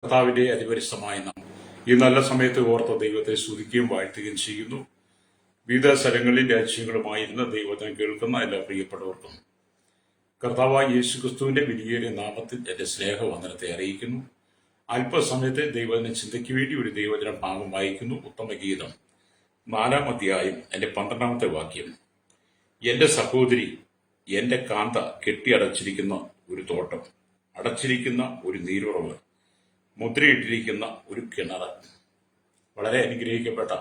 കർത്താവിന്റെ അതിപരിശുദ്ധമായ നാമം ഈ നല്ല സമയത്ത് ഓർത്ത ദൈവത്തെ സ്തുതിക്കുകയും വാഴ്ത്തുകയും ചെയ്യുന്നു. വിവിധ സ്ഥലങ്ങളിൽ രാജ്യങ്ങളുമായിരുന്ന ദൈവത്തിനെ കേൾക്കുന്ന എല്ലാ പ്രിയപ്പെട്ടവർക്കും കർത്താവായ യേശുക്രിസ്തുവിന്റെ വിലയേറിയ നാമത്തിൽ എന്റെ സ്നേഹവന്ദനത്തെ അറിയിക്കുന്നു. അല്പസമയത്തെ ദൈവത്തിനെ ചിന്തയ്ക്ക് വേണ്ടി ഒരു ദൈവജന ഭാഗം വായിക്കുന്നു. ഉത്തമഗീതം 4-ാം അധ്യായം എന്റെ 12-ാമത്തെ വാക്യം. എന്റെ സഹോദരി, എന്റെ കാന്ത കെട്ടിയടച്ചിരിക്കുന്ന ഒരു തോട്ടം, അടച്ചിരിക്കുന്ന ഒരു നീരുറവ്, മുദ്രയിട്ടിരിക്കുന്ന ഒരു കിണർ. വളരെ അനുഗ്രഹിക്കപ്പെട്ട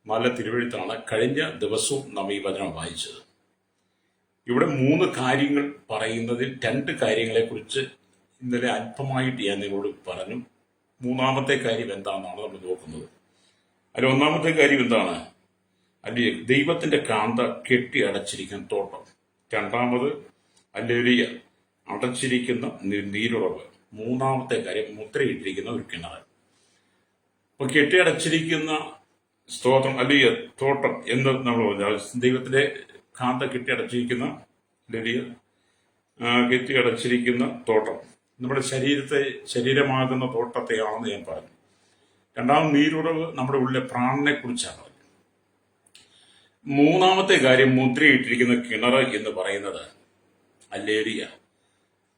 നല്ല തിരുവെഴുത്താണ്. കഴിഞ്ഞ ദിവസവും നാം ഈ വചനം വായിച്ചത്. ഇവിടെ 3 കാര്യങ്ങൾ പറയുന്നതിൽ 2 കാര്യങ്ങളെക്കുറിച്ച് ഇന്നലെ അല്പമായിട്ട് ഞാൻ നിങ്ങളോട് പറഞ്ഞു. 3-ാമത്തെ കാര്യം എന്താണെന്നാണ് നമ്മൾ നോക്കുന്നത്. അതിൽ 1-ാമത്തെ കാര്യം എന്താണ്? അല്ലെ ദൈവത്തിന്റെ കാന്ത കെട്ടി അടച്ചിരിക്കുന്ന തോട്ടം. 2-ാമത് ഹല്ലേലൂയ അടച്ചിരിക്കുന്ന നീരുറവ്. 3-ാമത്തെ കാര്യം മുദ്രയിട്ടിരിക്കുന്ന ഒരു കിണർ. അപ്പൊ കെട്ടിയടച്ചിരിക്കുന്ന സ്തോത്രം അല്ലെങ്കിൽ തോട്ടം എന്ന് നമ്മൾ പറഞ്ഞാൽ ദൈവത്തിന്റെ കാന്ത കെട്ടിയടച്ചിരിക്കുന്ന കെട്ടിയടച്ചിരിക്കുന്ന തോട്ടം നമ്മുടെ ശരീരമാകുന്ന തോട്ടത്തെയാണെന്ന് ഞാൻ പറഞ്ഞു. 2-ാമത് നീരുറവ് നമ്മുടെ ഉള്ളിലെ പ്രാണനെ കുറിച്ചാണ്. 3-ാമത്തെ കാര്യം മുദ്രയിട്ടിരിക്കുന്ന കിണർ എന്ന് പറയുന്നത് ഹല്ലേലൂയ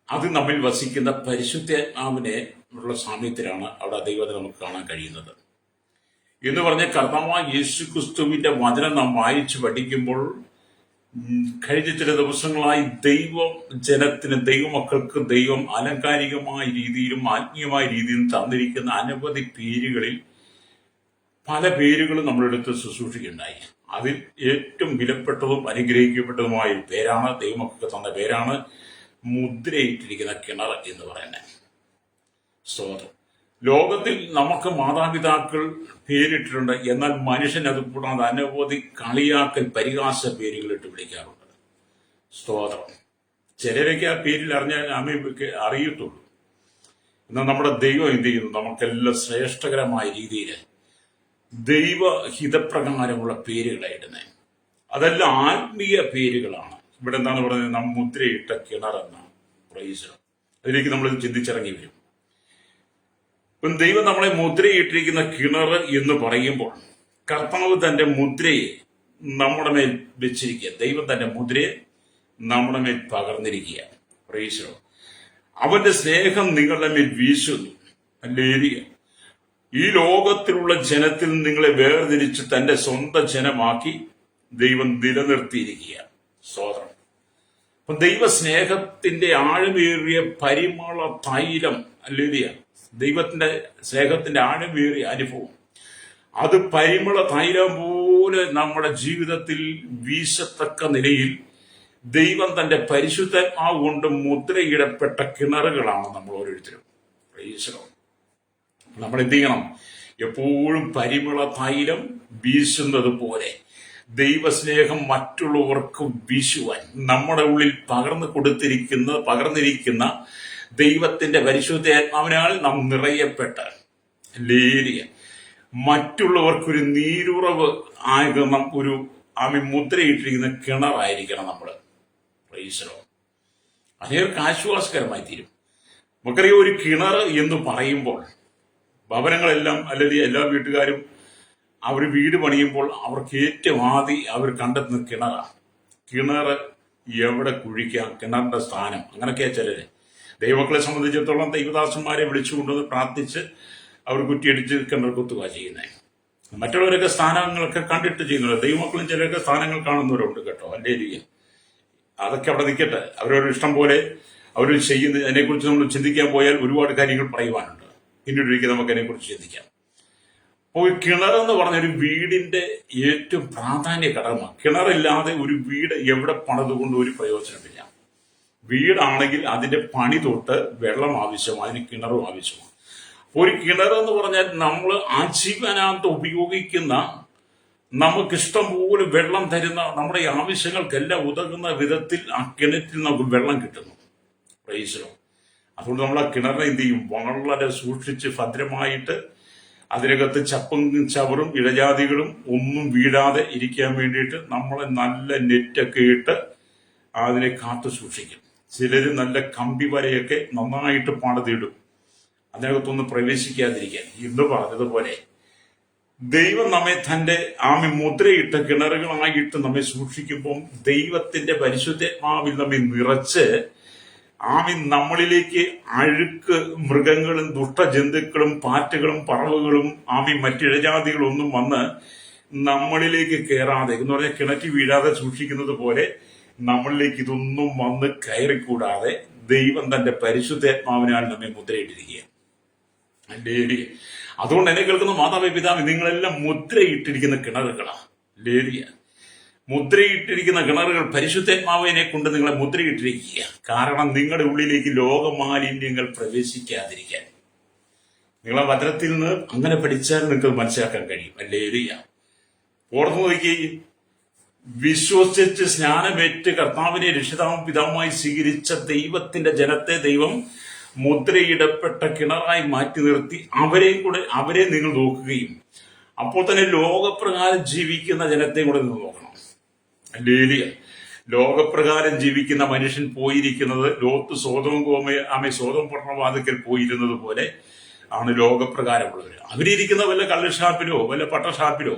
അത് നമ്മിൽ വസിക്കുന്ന പരിശുദ്ധാത്മാവിനെ ഉള്ള സാമീപ്യത്തിലാണ് അവിടെ ദൈവത്തെ നമുക്ക് കാണാൻ കഴിയുന്നത്. എന്ന് പറഞ്ഞ കർത്താവായ യേശുക്രിസ്തുവിന്റെ വചനം നാം വായിച്ചു പഠിക്കുമ്പോൾ കഴിഞ്ഞ ചില ദിവസങ്ങളായി ദൈവജനത്തിന്, ദൈവമക്കൾക്ക് ദൈവം അലങ്കാരികമായ രീതിയിലും ആത്മീയമായ രീതിയിലും തന്നിരിക്കുന്ന അനവധി പേരുകളിൽ പല പേരുകളും നമ്മളെടുത്ത് ശുശ്രൂഷിക്കുകയുണ്ടായി. അതിൽ ഏറ്റവും വിലപ്പെട്ടതും അനുഗ്രഹിക്കപ്പെട്ടതുമായ പേരാണ്, ദൈവമക്കൾക്ക് തന്ന പേരാണ് മുദ്രയിട്ടിരിക്കുന്ന കിണർ എന്ന് പറയുന്നത്. സ്തോത്രം. ലോകത്തിൽ നമുക്ക് മാതാപിതാക്കൾ പേരിട്ടിട്ടുണ്ട്. എന്നാൽ മനുഷ്യൻ അത് കൂടാതെ അനവധി കളിയാക്കൽ, പരിഹാസ പേരുകളിട്ട് വിളിക്കാറുണ്ട്. സ്തോത്രം. ചിലരൊക്കെ ആ പേരിൽ അറിഞ്ഞാൽ അമ്മയ്ക്ക് അറിയത്തുള്ളൂ. എന്നാൽ നമ്മുടെ ദൈവം എന്ത് ചെയ്യുന്നു? നമുക്കെല്ലാം ശ്രേഷ്ഠകരമായ രീതിയിൽ ദൈവഹിതപ്രകാരമുള്ള പേരുകളായിരുന്നേ. അതെല്ലാം ആത്മീയ പേരുകളാണ്. ഇവിടെ എന്താണ് പറയുന്നത്? നാം മുദ്രയിട്ട കിണർ എന്നാണ്. പ്രൈസ്. അതിലേക്ക് നമ്മൾ ചിന്തിച്ചിറങ്ങി വരും. ഇപ്പം ദൈവം നമ്മളെ മുദ്രയിട്ടിരിക്കുന്ന കിണർ എന്ന് പറയുമ്പോൾ കർത്താവ് തന്റെ മുദ്രയെ നമ്മുടെ മേൽ വെച്ചിരിക്കുക. ദൈവം തന്റെ മുദ്രയെ നമ്മുടെ മേൽ പകർന്നിരിക്കുക. പ്രൈസ്. അവന്റെ സ്നേഹം നിങ്ങളുടെ മേൽ വീശുന്നു. ഹല്ലേലൂയ. ഈ ലോകത്തിലുള്ള ജനത്തിൽ നിങ്ങളെ വേർതിരിച്ച് തന്റെ സ്വന്തം ജനമാക്കി ദൈവം നിലനിർത്തിയിരിക്കുക. സ്തോത്രം. അപ്പൊ ദൈവസ്നേഹത്തിന്റെ ആഴമേറിയ പരിമള തൈലം, ഹല്ലേലൂയ, ദൈവത്തിന്റെ സ്നേഹത്തിന്റെ ആഴമേറിയ അനുഭവം, അത് പരിമള തൈലം പോലെ നമ്മുടെ ജീവിതത്തിൽ വീശത്തക്ക നിലയിൽ ദൈവം തന്റെ പരിശുദ്ധാത്മാവ് കൊണ്ട് മുദ്രയിടപ്പെട്ട കിണറുകളാണ് നമ്മൾ ഓരോരുത്തരും. നമ്മൾ എന്ത് ചെയ്യണം? എപ്പോഴും പരിമള തൈലം വീശുന്നത് പോലെ ദൈവസ്നേഹം മറ്റുള്ളവർക്ക് വീശുവാൻ നമ്മുടെ ഉള്ളിൽ പകർന്നിരിക്കുന്ന ദൈവത്തിന്റെ പരിശുദ്ധാത്മാവിനാൽ നാം നിറയപ്പെട്ട് ഹല്ലേലൂയ മറ്റുള്ളവർക്കൊരു നീരുറവ് ആകുന്ന ഒരു മുദ്രയിട്ടിരിക്കുന്ന കിണറായിരിക്കണം നമ്മൾ. പ്രൈസ്. അനേർക്ക് ആശ്വാസകരമായി തീരും. നമുക്കറിയാം, ഒരു കിണർ എന്ന് പറയുമ്പോൾ ഭവനങ്ങളെല്ലാം അല്ലെങ്കിൽ എല്ലാ വീട്ടുകാരും അവർ വീട് പണിയുമ്പോൾ അവർക്ക് ഏറ്റവും ആദ്യം അവർ കണ്ടെത്തുന്ന കിണറാണ്. കിണർ എവിടെ കുഴിക്കാം, കിണറിന്റെ സ്ഥാനം, അങ്ങനെയൊക്കെയാ ചിലര്. ദൈവമക്കളെ സംബന്ധിച്ചിടത്തോളം ദൈവദാസന്മാരെ വിളിച്ചുകൊണ്ടുവന്ന് പ്രാർത്ഥിച്ച് അവർ കുറ്റിയടിച്ച് കിണർ കുത്തുക ചെയ്യുന്നത്. മറ്റുള്ളവരൊക്കെ സ്ഥാനങ്ങളൊക്കെ കണ്ടിട്ട് ചെയ്യുന്നുണ്ട്. ദൈവമക്കളും ചിലരൊക്കെ സ്ഥാനങ്ങൾ കാണുന്നവരുണ്ട് കേട്ടോ. ഹല്ലേലൂയ. അതൊക്കെ അവിടെ നിൽക്കട്ടെ. അവരവരുടെ ഇഷ്ടം പോലെ അവർ ചെയ്യുന്ന അതിനെക്കുറിച്ച് നമ്മൾ ചിന്തിക്കാൻ പോയാൽ ഒരുപാട് കാര്യങ്ങൾ പറയുവാനുണ്ട്. പിന്നീടൊരിക്കൽ നമുക്ക് അതിനെക്കുറിച്ച് ചിന്തിക്കാം. അപ്പോൾ കിണർ എന്ന് പറഞ്ഞ ഒരു വീടിന്റെ ഏറ്റവും പ്രാധാന്യ ഘടകമാണ്. കിണറില്ലാതെ ഒരു വീട് എവിടെ പണിതുകൊണ്ട് ഒരു പ്രയോജനമില്ല. വീടാണെങ്കിൽ അതിന്റെ പണി തൊട്ട് വെള്ളം ആവശ്യമാണ്, അതിന് കിണറും ആവശ്യമാണ്. ഒരു കിണർ എന്ന് പറഞ്ഞാൽ നമ്മൾ ആജീവനാന്തം ഉപയോഗിക്കുന്ന, നമുക്കിഷ്ടം പോലെ വെള്ളം തരുന്ന, നമ്മുടെ ആവശ്യങ്ങൾക്കെല്ലാം ഉതകുന്ന വിധത്തിൽ ആ കിണറ്റിൽ നമുക്ക് വെള്ളം കിട്ടുന്നു. പ്രൈസ്. അതുകൊണ്ട് നമ്മൾ ആ കിണറിനെ എന്ത് ചെയ്യും? വളരെ സൂക്ഷിച്ച് ഭദ്രമായിട്ട് അതിനകത്ത് ചപ്പും ചവറും ഇഴജാതികളും ഒന്നും വീഴാതെ ഇരിക്കാൻ വേണ്ടിയിട്ട് നമ്മളെ നല്ല നെറ്റൊക്കെ ഇട്ട് അതിനെ കാത്തു സൂക്ഷിക്കും. ചിലര് നല്ല കമ്പി വരയൊക്കെ നന്നായിട്ട് പണിതിടും. അതിനകത്തൊന്നും പ്രവേശിക്കാതിരിക്കാൻ. ഇന്ന് പറഞ്ഞതുപോലെ ദൈവം നമ്മെ തന്റെ മുദ്രയിട്ട് കിണറുകളായിട്ട് നമ്മെ സൂക്ഷിക്കുമ്പോൾ ദൈവത്തിന്റെ പരിശുദ്ധാത്മാവിൽ നമ്മെ നിറച്ച് നമ്മളിലേക്ക് അഴുക്ക് മൃഗങ്ങളും ദുഷ്ടജന്തുക്കളും പാറ്റുകളും പറവുകളും മറ്റിഴജാതികളും ഒന്നും വന്ന് നമ്മളിലേക്ക് കയറാതെ എന്ന് പറഞ്ഞാൽ കിണറ്റി വീഴാതെ സൂക്ഷിക്കുന്നത് പോലെ നമ്മളിലേക്ക് ഇതൊന്നും വന്ന് കയറിക്കൂടാതെ ദൈവം തന്റെ പരിശുദ്ധാത്മാവിനാൽ നമ്മെ മുദ്രയിട്ടിരിക്കുക. ലേലിയ. അതുകൊണ്ട് എന്നെ കേൾക്കുന്ന മാതാവേ പിതാവ്, നിങ്ങളെല്ലാം മുദ്രയിട്ടിരിക്കുന്ന കിണറുകളാണ്. ലേലിയ. മുദ്രയിട്ടിരിക്കുന്ന കിണറുകൾ പരിശുദ്ധാത്മാവിനെ കൊണ്ട് നിങ്ങളെ മുദ്രയിട്ടിരിക്കുക. കാരണം നിങ്ങളുടെ ഉള്ളിലേക്ക് ലോകമാലിന്യങ്ങൾ പ്രവേശിക്കാതിരിക്കാൻ. നിങ്ങളെ വചനത്തിൽ നിന്ന് അങ്ങനെ പഠിച്ചാൽ നിങ്ങൾക്ക് മനസ്സിലാക്കാൻ കഴിയും. ലേലിയ. ഓർന്നു നോക്കുകയും വിശ്വസിച്ച് സ്നാനമേറ്റ് കർത്താവിനെ രക്ഷിതാവും പിതാവുമായി സ്വീകരിച്ച ദൈവത്തിന്റെ ജനത്തെ ദൈവം മുദ്രയിടപ്പെട്ട കിണറായി മാറ്റി നിർത്തി അവരെ നിങ്ങൾ നോക്കുകയും അപ്പോൾ തന്നെ ലോകപ്രകാരം ജീവിക്കുന്ന ജനത്തെയും കൂടെ നിങ്ങൾ നോക്കണം. ലേലിയ. ലോകപ്രകാരം ജീവിക്കുന്ന മനുഷ്യൻ പോയിരിക്കുന്നത് ലോത്ത് സോതോം പട്ടണവാതിക്കൽ പോയിരുന്നത് പോലെ ആണ് ലോകപ്രകാരമുള്ളവർ. അവരിയ്ക്കുന്ന വല്ല കള്ളുഷാപ്പിലോ വല്ല പട്ടഷാപ്പിലോ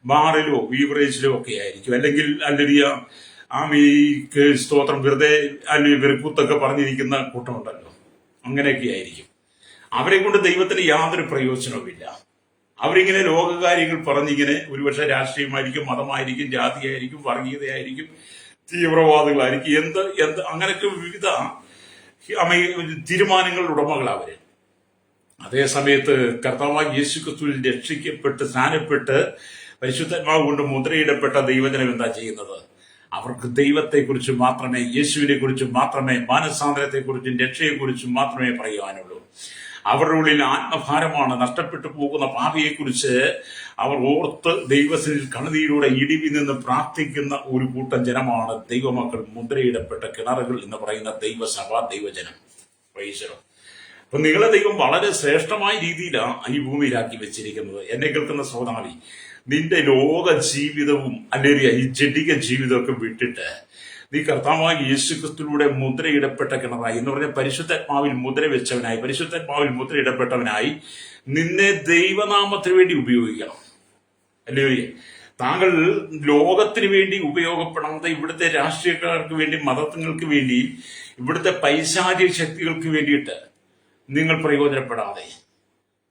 ബാറിലോ ബീവറേജിലോ ഒക്കെ ആയിരിക്കും. അല്ലെങ്കിൽ സ്തോത്രം വെറുതെ അല്ലെങ്കിൽ വെറുക്കൂത്തൊക്കെ പറഞ്ഞിരിക്കുന്ന കൂട്ടമുണ്ടല്ലോ, അങ്ങനെയൊക്കെ ആയിരിക്കും. അവരെ കൊണ്ട് ദൈവത്തിന് യാതൊരു പ്രയോജനവുമില്ല. അവരിങ്ങനെ ലോകകാര്യങ്ങൾ പറഞ്ഞിങ്ങനെ ഒരുപക്ഷെ രാഷ്ട്രീയമായിരിക്കും, മതമായിരിക്കും, ജാതിയായിരിക്കും, വർഗീയതയായിരിക്കും, തീവ്രവാദികളായിരിക്കും, എന്ത് അങ്ങനെയൊക്കെ വിവിധ തീരുമാനങ്ങളുടെ ഉടമകളവര്. അതേ സമയത്ത് കർത്താവായ യേശുക്രിസ്തുവിൽ രക്ഷിക്കപ്പെട്ട് സ്നാനപ്പെട്ട് പരിശുദ്ധാത്മാവ് കൊണ്ട് മുദ്രയിടപ്പെട്ട ദൈവജനം എന്താ ചെയ്യുന്നത്? അവർക്ക് ദൈവത്തെക്കുറിച്ച് മാത്രമേ, യേശുവിനെ കുറിച്ച് മാത്രമേ, മാനസാന്തരത്തെക്കുറിച്ചും രക്ഷയെക്കുറിച്ചും മാത്രമേ പറയുവാനുള്ളൂ. അവരുടെ ഉള്ളിൽ ആത്മഭാരമാണ്. നഷ്ടപ്പെട്ടു പോകുന്ന പാപിയെക്കുറിച്ച് അവർ ഓർത്ത് ദൈവത്തിൽ കണ്ണുനീരോടെ ഇടിവി നിന്ന് പ്രാർത്ഥിക്കുന്ന ഒരു കൂട്ടം ജനമാണ് ദൈവമക്കൾ, മുദ്രയിടപ്പെട്ട കിണറുകൾ എന്ന് പറയുന്ന ദൈവസഭ, ദൈവജനം. അപ്പൊ നിങ്ങളെ ദൈവം വളരെ ശ്രേഷ്ഠമായ രീതിയിലാണ് ഈ ഭൂമിയിലാക്കി വെച്ചിരിക്കുന്നത്. എന്നെ കേൾക്കുന്ന സഹോദരി, നിന്റെ ലോക ജീവിതവും അല്ലെങ്കിൽ ഈ ജഡിക ജീവിതമൊക്കെ വിട്ടിട്ട് നീ കർത്താവായ യേശുക്രിസ്തുവിലൂടെ മുദ്രയിടപ്പെട്ട കിണറായി എന്ന് പറഞ്ഞ പരിശുദ്ധാത്മാവിൽ മുദ്ര വെച്ചവനായി, പരിശുദ്ധാത്മാവിൽ മുദ്രയിടപ്പെട്ടവനായി നിന്നെ ദൈവനാമത്തിന് വേണ്ടി ഉപയോഗിക്കണം. അല്ലേ? താങ്കൾ ലോകത്തിന് വേണ്ടി ഉപയോഗപ്പെടാതെ ഇവിടുത്തെ രാഷ്ട്രീയക്കാർക്ക് വേണ്ടി, മതങ്ങൾക്ക് വേണ്ടി, ഇവിടുത്തെ പൈശാചിക ശക്തികൾക്ക് വേണ്ടിയിട്ട് നിങ്ങൾ പ്രയോജനപ്പെടാതെ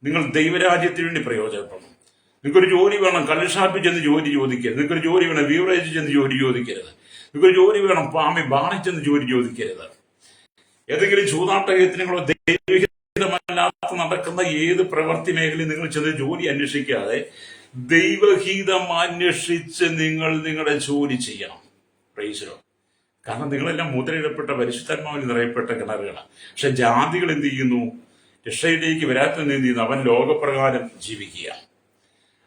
നിങ്ങൾ ദൈവരാജ്യത്തിന് വേണ്ടി പ്രയോജനപ്പെടണം. നിങ്ങൾക്കൊരു ജോലി വേണം, കള്ളുഷാപ്പിൽ ചെന്ന് ജോലി ചോദിക്കരുത്. നിങ്ങൾക്കൊരു ജോലി വേണം, ബീവറേജിൽ ചെന്ന് ജോലി ചോദിക്കരുത്. നിങ്ങൾക്കൊരു ജോലി വേണം, ബാറിൽ ചെന്ന് ജോലി ചോദിക്കരുത്. ഏതെങ്കിലും ചൂതാട്ടയത്തിനങ്ങളോ ദൈവഹിതമല്ലാത്ത നടക്കുന്ന ഏത് പ്രവൃത്തി മേഖലയിൽ നിങ്ങൾ ചെന്ന് ജോലി അന്വേഷിക്കാതെ ദൈവഹിതം അന്വേഷിച്ച് നിങ്ങൾ നിങ്ങളുടെ ജോലി ചെയ്യണം. പ്രൈസലോ. കാരണം നിങ്ങളെല്ലാം മുദ്രയിടപ്പെട്ട പരിശുദ്ധാത്മാവിൽ നിറയപ്പെട്ട കിണറുകളാണ്. പക്ഷെ ജാതികൾ എന്ത് ചെയ്യുന്നു? രക്ഷയിലേക്ക് വരാത്തത് എന്ത് ചെയ്യുന്നു? അവൻ ലോകപ്രകാരം ജീവിക്കുക.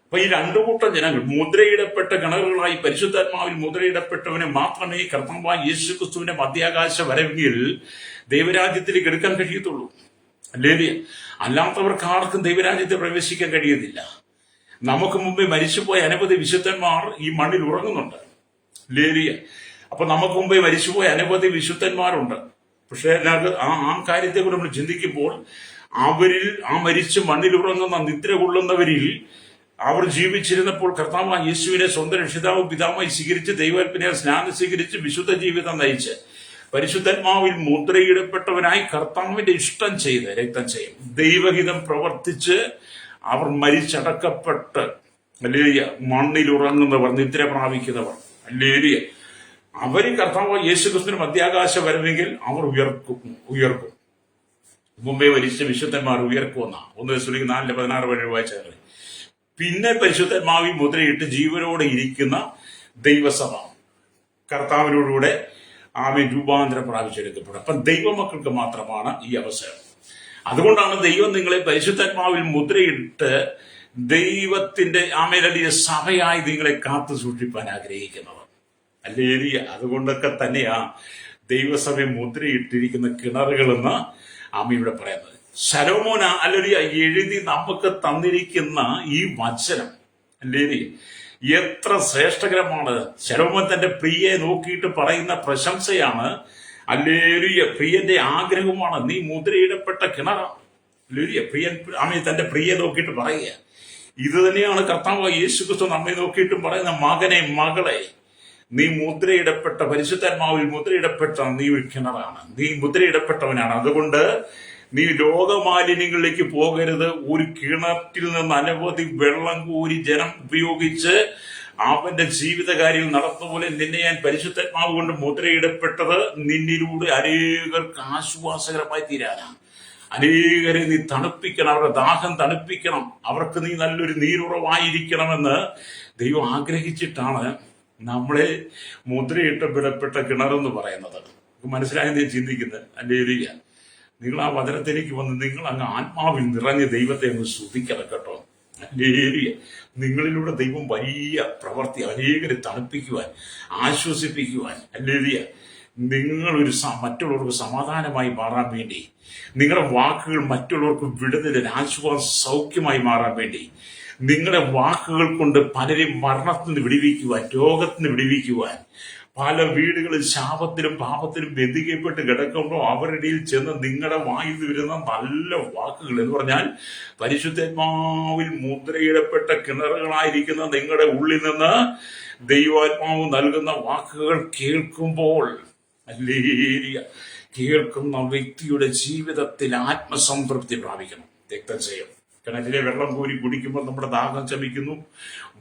അപ്പൊ ഈ രണ്ടു കൂട്ടം ജനങ്ങൾ മുദ്രയിടപ്പെട്ട കിണറുകളായി പരിശുദ്ധാത്മാവിൽ മുദ്രയിടപ്പെട്ടവനെ മാത്രമേ കർത്താവായ യേശുക്രിസ്തുവിന്റെ മധ്യാകാശ വരവിൽ ദൈവരാജ്യത്തിലേക്ക് എടുക്കാൻ കഴിയത്തുള്ളൂ. അല്ലേ? അല്ലാത്തവർക്ക് ആർക്കും ദൈവരാജ്യത്തിൽ പ്രവേശിക്കാൻ കഴിയുന്നില്ല. നമുക്ക് മുമ്പേ മരിച്ചുപോയ അനവധി വിശുദ്ധന്മാർ ഈ മണ്ണിൽ ഉറങ്ങുന്നുണ്ട്. ലേലിയ. അപ്പൊ നമുക്ക് മുമ്പേ മരിച്ചുപോയ അനവധി വിശുദ്ധന്മാരുണ്ട്. പക്ഷെ ആ കാര്യത്തെ കൂടെ നമ്മൾ ചിന്തിക്കുമ്പോൾ അവരിൽ മരിച്ച് മണ്ണിൽ ഉറങ്ങുന്ന നിദ്ര കൊള്ളുന്നവരിൽ അവർ ജീവിച്ചിരുന്നപ്പോൾ കർത്താവായ യേശുവിനെ സ്വന്തം രക്ഷിതാവും പിതാവുമായി സ്വീകരിച്ച് ദൈവകൽപ്പനയാൽ സ്നാനം സ്വീകരിച്ച് വിശുദ്ധ ജീവിതം നയിച്ച് പരിശുദ്ധാത്മാവിൽ മുദ്രയിടപ്പെട്ടവനായി കർത്താവിന്റെ ഇഷ്ടം ചെയ്ത് രക്തം ചെയ്യും ദൈവഹിതം പ്രവർത്തിച്ച് അവർ മരിച്ചടക്കപ്പെട്ട് അല്ലേലിയ മണ്ണിലുറങ്ങുന്നവർ, നിദ്ര പ്രാപിക്കുന്നവർ, അല്ലേലിയ അവര് കർത്താവായ യേശുക്രിസ്തുവിന്റെ മധ്യാകാശ വരവെങ്കിൽ അവർ ഉയർക്കും. മുമ്പേ മരിച്ച വിശുദ്ധന്മാർ ഉയർക്കുമെന്ന 1 Thessalonians 4:16 വഴി വായിച്ചാൽ പിന്നെ പരിശുദ്ധാത്മാവിൽ മുദ്രയിട്ട് ജീവനോടെ ഇരിക്കുന്ന ദൈവസഭ കർത്താവിനോടുകൂടെ രൂപാന്തരം പ്രാപിച്ചെടുക്കപ്പെടും. അപ്പം ദൈവമക്കൾക്ക് മാത്രമാണ് ഈ അവസരം. അതുകൊണ്ടാണ് ദൈവം നിങ്ങളെ പരിശുദ്ധാത്മാവിൽ മുദ്രയിട്ട് ദൈവത്തിന്റെ വലിയ സഭയായി നിങ്ങളെ കാത്തു സൂക്ഷിപ്പാൻ ആഗ്രഹിക്കുന്നത്. അല്ലേ? അതുകൊണ്ടൊക്കെ തന്നെയാ ദൈവസഭയെ മുദ്രയിട്ടിരിക്കുന്ന കിണറുകളെന്ന് ഇവിടെ പറയുന്നത്. ശലോമോൻ എഴുതി നമുക്ക് തന്നിരിക്കുന്ന ഈ വചനം അല്ലേ എത്ര ശ്രേഷ്ഠകരമാണ്. ശലോമോൻ തന്റെ പ്രിയെ നോക്കിയിട്ട് പറയുന്ന പ്രശംസയാണ്. അല്ലേലൂയ. പ്രിയന്റെ ആഗ്രഹമാണ് നീ മുദ്രയിടപ്പെട്ട കിണറാണ്. പ്രിയൻ തന്റെ പ്രിയെ നോക്കിയിട്ട് പറയുക. ഇത് തന്നെയാണ് കർത്താവ് യേശുക്രിസ്തു നമ്മെ നോക്കിയിട്ടും പറയുന്ന, മകനെ മകളെ, നീ മുദ്രയിടപ്പെട്ട, പരിശുദ്ധാത്മാവിൽ മുദ്രയിടപ്പെട്ട നീ ഒരു കിണറാണ്, നീ മുദ്രയിടപ്പെട്ടവനാണ്. അതുകൊണ്ട് നീ ലോകമാലിന്യങ്ങളിലേക്ക് പോകരുത്. ഒരു കിണറ്റിൽ നിന്ന് അനവധി വെള്ളം കോരി ജനം ഉപയോഗിച്ച് അവന്റെ ജീവിതകാര്യം നടത്തുന്ന പോലെ നിന്നെ ഞാൻ പരിശുദ്ധാത്മാവ് കൊണ്ട് മുദ്രയിടപ്പെട്ടത് നിന്നിലൂടെ അനേകർക്ക് ആശ്വാസകരമായി തീരാനാണ്. അനേകരെ നീ തണുപ്പിക്കണം, അവരുടെ ദാഹം തണുപ്പിക്കണം, അവർക്ക് നീ നല്ലൊരു നീരുറവായിരിക്കണമെന്ന് ദൈവം ആഗ്രഹിച്ചിട്ടാണ് നമ്മളെ മുദ്രയിട്ടപ്പെടപ്പെട്ട കിണറെന്ന് പറയുന്നത്. മനസ്സിലായെന്ന് ഞാൻ ചിന്തിക്കുന്നത്. ഹല്ലേലൂയ. നിങ്ങൾ ആ വചനത്തിലേക്ക് വന്ന് നിങ്ങൾ അങ്ങ് ആത്മാവിൽ നിറഞ്ഞ ദൈവത്തെ അങ്ങ് സ്തുതിക്കണം കേട്ടോ. ഹല്ലേലൂയ. നിങ്ങളിലൂടെ ദൈവം വലിയ പ്രവൃത്തി, അനേകരെ തണുപ്പിക്കുവാൻ, ആശ്വസിപ്പിക്കുവാൻ. ഹല്ലേലൂയ. നിങ്ങളൊരു മറ്റുള്ളവർക്ക് സമാധാനമായി മാറാൻ വേണ്ടി, നിങ്ങളുടെ വാക്കുകൾ മറ്റുള്ളവർക്ക് വിടുതലിന്, ആശ്വാസ സൗഖ്യമായി മാറാൻ വേണ്ടി, നിങ്ങളുടെ വാക്കുകൾ കൊണ്ട് പലരെയും മരണത്തിൽ നിന്ന് വിടുവിക്കുവാൻ, രോഗത്തിന് വിടുവിക്കുവാൻ, പല വീടുകളിൽ ശാപത്തിലും പാപത്തിലും ബന്ധിക്കപ്പെട്ട് കിടക്കുമ്പോൾ അവരുടെ ഇടയിൽ ചെന്ന് നിങ്ങളുടെ വായിൽ വരുന്ന നല്ല വാക്കുകൾ എന്ന് പറഞ്ഞാൽ പരിശുദ്ധാത്മാവിൽ മുദ്രയിടപ്പെട്ട കിണറുകളായിരിക്കുന്ന നിങ്ങളുടെ ഉള്ളിൽ നിന്ന് ദൈവാത്മാവ് നൽകുന്ന വാക്കുകൾ കേൾക്കുമ്പോൾ, ഹല്ലേലൂയ, കേൾക്കുന്ന വ്യക്തിയുടെ ജീവിതത്തിൽ ആത്മസംതൃപ്തി പ്രാപിക്കണം. രക്തജയം. കിണറ്റിലെ വെള്ളം കോരി കുടിക്കുമ്പോൾ നമ്മുടെ ദാഹം ശമിക്കുന്നു.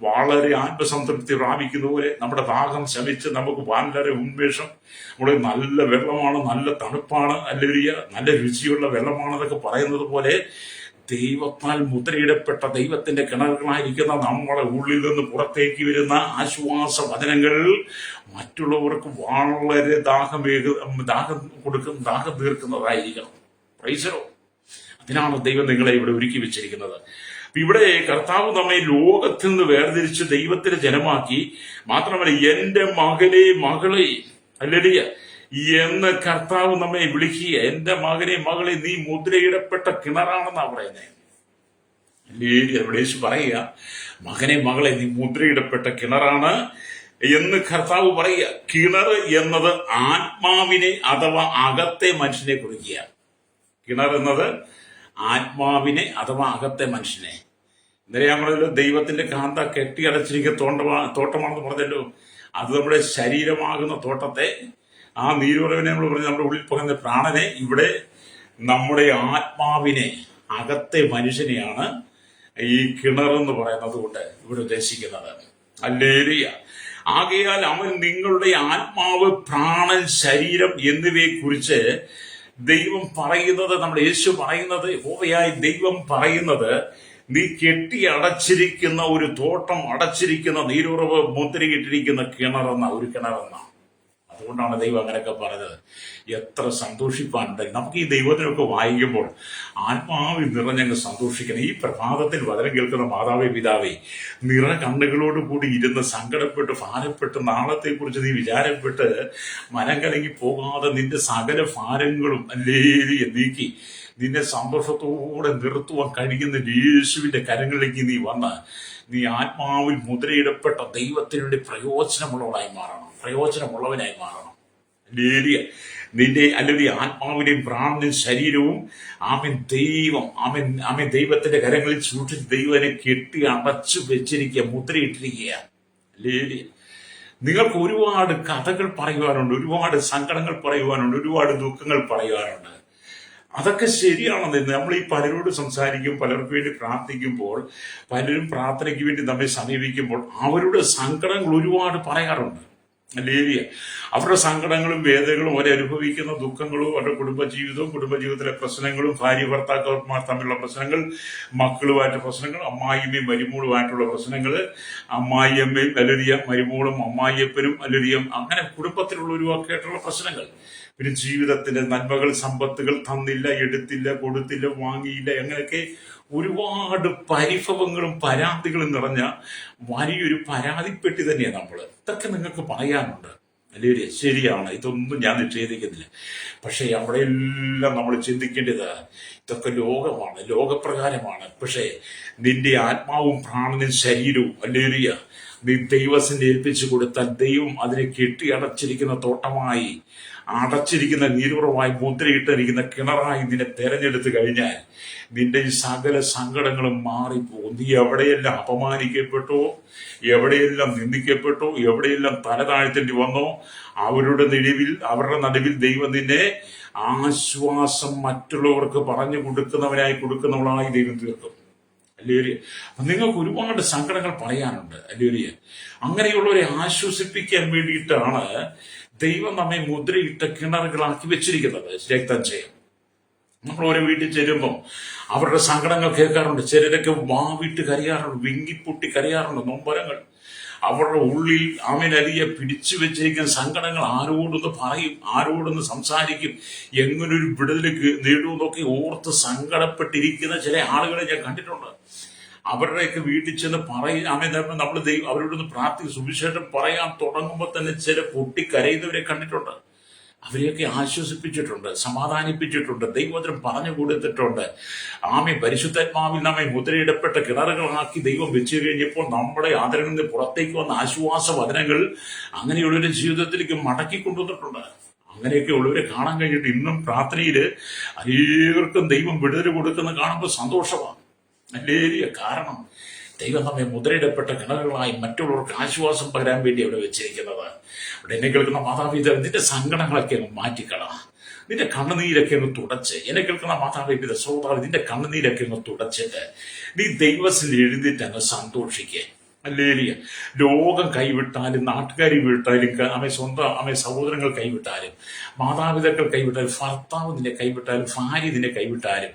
വളരെ ആത്മസംതൃപ്തി പ്രാപിക്കുന്ന പോലെ നമ്മുടെ ദാഹം ശമിച്ച് നമുക്ക് വളരെ ഉന്മേഷം. നമ്മുടെ നല്ല വെള്ളമാണ്, നല്ല തണുപ്പാണ്, ഹല്ലേലൂയ, നല്ല രുചിയുള്ള വെള്ളമാണെന്നൊക്കെ പറയുന്നത് പോലെ ദൈവത്താൽ മുദ്രയിടപ്പെട്ട ദൈവത്തിന്റെ കിണറുകളായിരിക്കുന്ന നമ്മുടെ ഉള്ളിൽ നിന്ന് പുറത്തേക്ക് വരുന്ന ആശ്വാസ വചനങ്ങൾ മറ്റുള്ളവർക്ക് വളരെ ദാഹം തീർക്കുന്നതായിരിക്കണം. പ്രൈസലോ. അതിനാണ് ദൈവം നിങ്ങളെ ഇവിടെ ഒരുക്കി വെച്ചിരിക്കുന്നത്. ഇവിടെ കർത്താവ് നമ്മെ ലോകത്തിൽ നിന്ന് വേർതിരിച്ച് ദൈവത്തിന് ജനമാക്കി. മാത്രമല്ല, എന്റെ മകനെ മകളെ, ഹല്ലേലൂയ, എന്ന് കർത്താവ് നമ്മെ വിളിക്കുക. എന്റെ മകനെ മകളെ, നീ മുദ്രയിടപ്പെട്ട കിണറാണെന്നാ പറയുന്നത്. അവിടെ യേശു പറയുക, മകനെ മകളെ, നീ മുദ്രയിടപ്പെട്ട കിണറാണ് എന്ന് കർത്താവ് പറയുക. കിണർ എന്നത് ആത്മാവിനെ അഥവാ അകത്തെ മനുഷ്യനെ കുറിക്കുക. കിണർ എന്നത് ആത്മാവിനെ അഥവാ അകത്തെ മനുഷ്യനെ. ഇന്നലെ ഞാൻ പറഞ്ഞല്ലോ, ദൈവത്തിന്റെ കാന്ത കെട്ടിയടച്ചിരിക്കുന്ന തോട്ടമാണെന്ന് പറഞ്ഞല്ലോ. അത് നമ്മുടെ ശരീരമാകുന്ന തോട്ടത്തെ, ആ നീരുറവിനെ നമ്മൾ പറഞ്ഞ് നമ്മുടെ ഉള്ളിൽ പറയുന്ന പ്രാണനെ, ഇവിടെ നമ്മുടെ ആത്മാവിനെ, അകത്തെ മനുഷ്യനെയാണ് ഈ കിണറെന്ന് പറയുന്നത് കൊണ്ട് ഇവിടെ ഉദ്ദേശിക്കുന്നത്. ഹല്ലേലൂയ. ആകയാൽ അവൻ നിങ്ങളുടെ ആത്മാവ്, പ്രാണൻ, ശരീരം എന്നിവയെ കുറിച്ച് ദൈവം പറയുന്നത്, നമ്മുടെ യേശു പറയുന്നത്, യഹോവയായ ദൈവം പറയുന്നത്, നീ കെട്ടി അടച്ചിരിക്കുന്ന ഒരു തോട്ടം, അടച്ചിരിക്കുന്ന നീരുറവ്, മുദ്രയിട്ടിരിക്കുന്ന കിണറെന്ന ഒരു കിണറെന്ന. അതുകൊണ്ടാണ് ദൈവം അങ്ങനെയൊക്കെ പറഞ്ഞത്. എത്ര സന്തോഷിപ്പാനുണ്ട് നമുക്ക് ഈ ദൈവത്തിനൊക്കെ വായിക്കുമ്പോൾ. ആത്മാവിൽ നിറഞ്ഞങ്ങ് സന്തോഷിക്കണം. ഈ പ്രഭാതത്തിൽ വചനം കേൾക്കുന്ന മാതാവേ, പിതാവേ, നിറ കണ്ണുകളോട് കൂടി ഇരുന്ന് സങ്കടപ്പെട്ട് ഭാരപ്പെട്ട് നാളത്തെക്കുറിച്ച് നീ വിചാരപ്പെട്ട് മനം കലങ്ങി പോകാതെ നിന്റെ സകല ഭാരങ്ങളും ഹല്ലേലൂയ നീക്കി നിന്നെ സന്തോഷത്തോടെ നിർത്തുവാൻ കഴിയുന്ന യേശുവിന്റെ കരങ്ങളിലേക്ക് നീ വന്ന് നീ ആത്മാവിൽ മുദ്രയിടപ്പെട്ട ദൈവത്തിന് വേണ്ടി പ്രയോജനമുള്ളവനായി മാറണം, പ്രയോജനമുള്ളവനായി മാറണം. ഹല്ലേലൂയ. നിന്റെ അല്ലെങ്കിൽ ആത്മാവിനെയും പ്രാണനും ശരീരവും ദൈവത്തിന്റെ കരങ്ങളിൽ സൂക്ഷിച്ച് ദൈവനെ കെട്ടി അടച്ചു വെച്ചിരിക്കുക, മുദ്രയിട്ടിരിക്കുക. ഹല്ലേലൂയ. നിങ്ങൾക്ക് ഒരുപാട് കഥകൾ പറയുവാനുണ്ട്, ഒരുപാട് സങ്കടങ്ങൾ പറയുവാനുണ്ട്, ഒരുപാട് ദുഃഖങ്ങൾ പറയുവാനുണ്ട്. അതൊക്കെ ശരിയാണെന്ന് നമ്മൾ ഈ പലരോട് സംസാരിക്കും, പലർക്ക് വേണ്ടി പ്രാർത്ഥിക്കുമ്പോൾ, പലരും പ്രാർത്ഥനയ്ക്ക് വേണ്ടി നമ്മെ സമീപിക്കുമ്പോൾ അവരുടെ സങ്കടങ്ങൾ ഒരുപാട് പറയാറുണ്ട്. ഹല്ലേലൂയ. അവരുടെ സങ്കടങ്ങളും വേദനകളും, അവരെ അനുഭവിക്കുന്ന ദുഃഖങ്ങളും, അവരുടെ കുടുംബജീവിതവും, കുടുംബജീവിതത്തിലെ പ്രശ്നങ്ങളും, ഭാര്യ ഭർത്താക്കന്മാർ തമ്മിലുള്ള പ്രശ്നങ്ങൾ, മക്കളുമായിട്ട് പ്രശ്നങ്ങൾ, അമ്മായിയമ്മയും മരുമോളുമായിട്ടുള്ള പ്രശ്നങ്ങൾ, അമ്മായിയമ്മയും ഹല്ലേലൂയ മരുമോളും അമ്മായിയപ്പനും ഹല്ലേലൂയ, അങ്ങനെ കുടുംബത്തിലുള്ളവരുമൊക്കെ ആയിട്ടുള്ള പ്രശ്നങ്ങൾ. പിന്നെ ജീവിതത്തിന്റെ നന്മകൾ, സമ്പത്തുകൾ തന്നില്ല, എടുത്തില്ല, കൊടുത്തില്ല, വാങ്ങിയില്ല, അങ്ങനെയൊക്കെ ഒരുപാട് പരിഭവങ്ങളും പരാതികളും നിറഞ്ഞ വലിയൊരു പരാതിപ്പെട്ടി തന്നെയാണ് നമ്മൾ. ഇതൊക്കെ നിങ്ങൾക്ക് പറയാനുണ്ട്. അല്ലേ? ശരിയാണ്, ഇതൊന്നും ഞാൻ നിഷേധിക്കുന്നില്ല. പക്ഷെ അവിടെയെല്ലാം നമ്മൾ ചിന്തിക്കേണ്ടത് ഇതൊക്കെ ലോകമാണ്, ലോകപ്രകാരമാണ്. പക്ഷേ നിന്റെ ആത്മാവും പ്രാണനും ശരീരവും ഹല്ലേലൂയ നീ ദൈവത്തിന് ഏൽപ്പിച്ചു കൊടുത്താൽ ദൈവം അതിനെ കെട്ടി അടച്ചിരിക്കുന്ന തോട്ടമായി, അടച്ചിരിക്കുന്ന നീരുറവായി, മുദ്രയിട്ടിരിക്കുന്ന കിണറായി നിന്നെ തെരഞ്ഞെടുത്തു കഴിഞ്ഞാൽ നിന്റെ ഈ സകല സങ്കടങ്ങളും മാറിപ്പോകും. നീ എവിടെയെല്ലാം അപമാനിക്കപ്പെട്ടോ, എവിടെയെല്ലാം നിന്ദിക്കപ്പെട്ടോ, എവിടെയെല്ലാം തല താഴ്ത്തേണ്ടി വന്നോ, അവരുടെ നടുവിൽ ദൈവം നിന്നെ ആശ്വാസം മറ്റുള്ളവർക്ക് പറഞ്ഞു കൊടുക്കുന്നവളായി ദൈവം തീർക്കും. അല്ലേരിയ. നിങ്ങൾക്ക് ഒരുപാട് സങ്കടങ്ങൾ പറയാനുണ്ട്. അല്ലേരിയ. അങ്ങനെയുള്ളവരെ ആശ്വസിപ്പിക്കാൻ വേണ്ടിയിട്ടാണ് ദൈവം നമ്മെ മുദ്രയിട്ട കിണറുകളാക്കി വെച്ചിരിക്കുന്നത്. രക്തം ചെയ്യാം. നമ്മൾ ഓരോ വീട്ടിൽ ചെല്ലുമ്പോൾ അവരുടെ സങ്കടങ്ങൾ കേൾക്കാറുണ്ട്. ചിലരൊക്കെ വാവിട്ട് കരയാറുണ്ട്, വിങ്ങിപ്പൊട്ടി കരയാറുണ്ട്. നൊമ്പരങ്ങൾ അവരുടെ ഉള്ളിൽ അവനലിയെ പിടിച്ചു വെച്ചിരിക്കുന്ന സങ്കടങ്ങൾ ആരോടൊന്ന് പറയും, ആരോടൊന്ന് സംസാരിക്കും, എങ്ങനൊരു വിടുതലേക്ക് നേടുമെന്നൊക്കെ ഓർത്ത് സങ്കടപ്പെട്ടിരിക്കുന്ന ചില ആളുകളെ ഞാൻ കണ്ടിട്ടുണ്ട്. അവരുടെയൊക്കെ വീട്ടിൽ ചെന്ന് നമ്മൾ അവരോടൊന്ന് പ്രാർത്ഥിക്കും. സുവിശേഷം പറയാൻ തുടങ്ങുമ്പോൾ തന്നെ ചില പൊട്ടിക്കരയുന്നവരെ കണ്ടിട്ടുണ്ട്. അവരെയൊക്കെ ആശ്വസിപ്പിച്ചിട്ടുണ്ട്, സമാധാനിപ്പിച്ചിട്ടുണ്ട്, ദൈവവചനം പറഞ്ഞു കൊടുത്തിട്ടുണ്ട്. പരിശുദ്ധാത്മാവിൽ നമ്മെ മുദ്രയിടപ്പെട്ട കിണറുകളാക്കി ദൈവം വെച്ചു കഴിഞ്ഞപ്പോൾ നമ്മുടെ ആദരവിൽ നിന്ന് പുറത്തേക്ക് വന്ന ആശ്വാസ വചനങ്ങൾ അങ്ങനെയുള്ളവരുടെ ജീവിതത്തിലേക്ക് മടക്കി കൊണ്ടുവന്നിട്ടുണ്ട്. അങ്ങനെയൊക്കെ ഉള്ളവരെ കാണാൻ കഴിഞ്ഞിട്ട് ഇന്നും പ്രാർത്ഥനയിൽ അനേകർക്കും ദൈവം വിടുതൽ കൊടുക്കുന്ന കാണുമ്പോൾ സന്തോഷമാണ്. അല്ലേരിയ. കാരണം ദൈവം നമ്മെ മുദ്രയിടപ്പെട്ട കിണറുകളായി മറ്റുള്ളവർക്ക് ആശ്വാസം പകരാൻ വേണ്ടി അവിടെ വെച്ചിരിക്കുന്നത്. അവിടെ എന്നെ കേൾക്കുന്ന മാതാപിതാ, നിന്റെ സങ്കടങ്ങളൊക്കെ അങ്ങ് മാറ്റിക്കള, നിന്റെ കണ്ണുനീരൊക്കെ അങ്ങ് തുടച്ച്. എന്നെ കേൾക്കുന്ന മാതാപിതാ സഹോദരൻ, നിന്റെ കണ്ണുനീരൊക്കെ അങ്ങ് തുടച്ചിട്ട് നീ ദൈവത്തിൽ എഴുതിയിട്ട് അങ്ങ് സന്തോഷിക്കേ. അല്ലേരിയ. ലോകം കൈവിട്ടാലും, നാട്ടുകാർ വിട്ടാലും, സ്വന്തം സഹോദരങ്ങൾ കൈവിട്ടാലും, മാതാപിതാക്കൾ കൈവിട്ടാലും, ഭർത്താവ് നിന്നെ കൈവിട്ടാലും, ഭാര്യ നിന്നെ കൈവിട്ടാലും,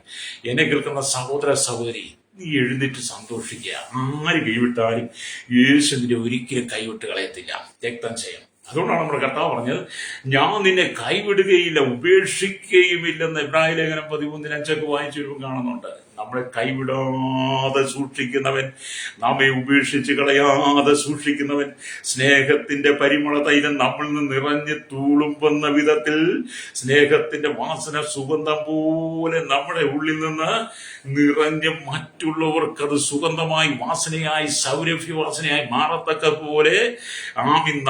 എന്നെ കേൾക്കുന്ന സഹോദര സഹോദരി, നീ എഴുന്നേറ്റ് സന്തോഷിക്കുക. ആര് കൈവിട്ടാലും യേശു നിന്നെ ഒരിക്കലും കൈവിട്ട് കളയത്തില്ല. രക്തം ചെയ്യാം. അതുകൊണ്ടാണ് നമ്മുടെ കർത്താവ് പറഞ്ഞത്, ഞാൻ നിന്നെ കൈവിടുകയില്ല, ഉപേക്ഷിക്കുകയുമില്ലെന്ന്. എബ്രായ ലേഖനം 13:5 വായിച്ചു വരുമ്പോൾ കാണുന്നുണ്ട്. നമ്മളെ കൈവിടാതെ സൂക്ഷിക്കുന്നവൻ, നമ്മെ ഉപേക്ഷിച്ച് കളയാതെ സൂക്ഷിക്കുന്നവൻ, സ്നേഹത്തിന്റെ പരിമള തൈലം നമ്മളിൽ നിന്ന് നിറഞ്ഞ് തൂളുമ്പുന്ന വിധത്തിൽ സ്നേഹത്തിന്റെ വാസന സുഗന്ധം പോലെ നമ്മുടെ ഉള്ളിൽ നിന്ന് നിറഞ്ഞ് മറ്റുള്ളവർക്കത് സുഗന്ധമായി, വാസനയായി, സൗരഭ്യവാസനയായി മാറത്തക്ക പോലെ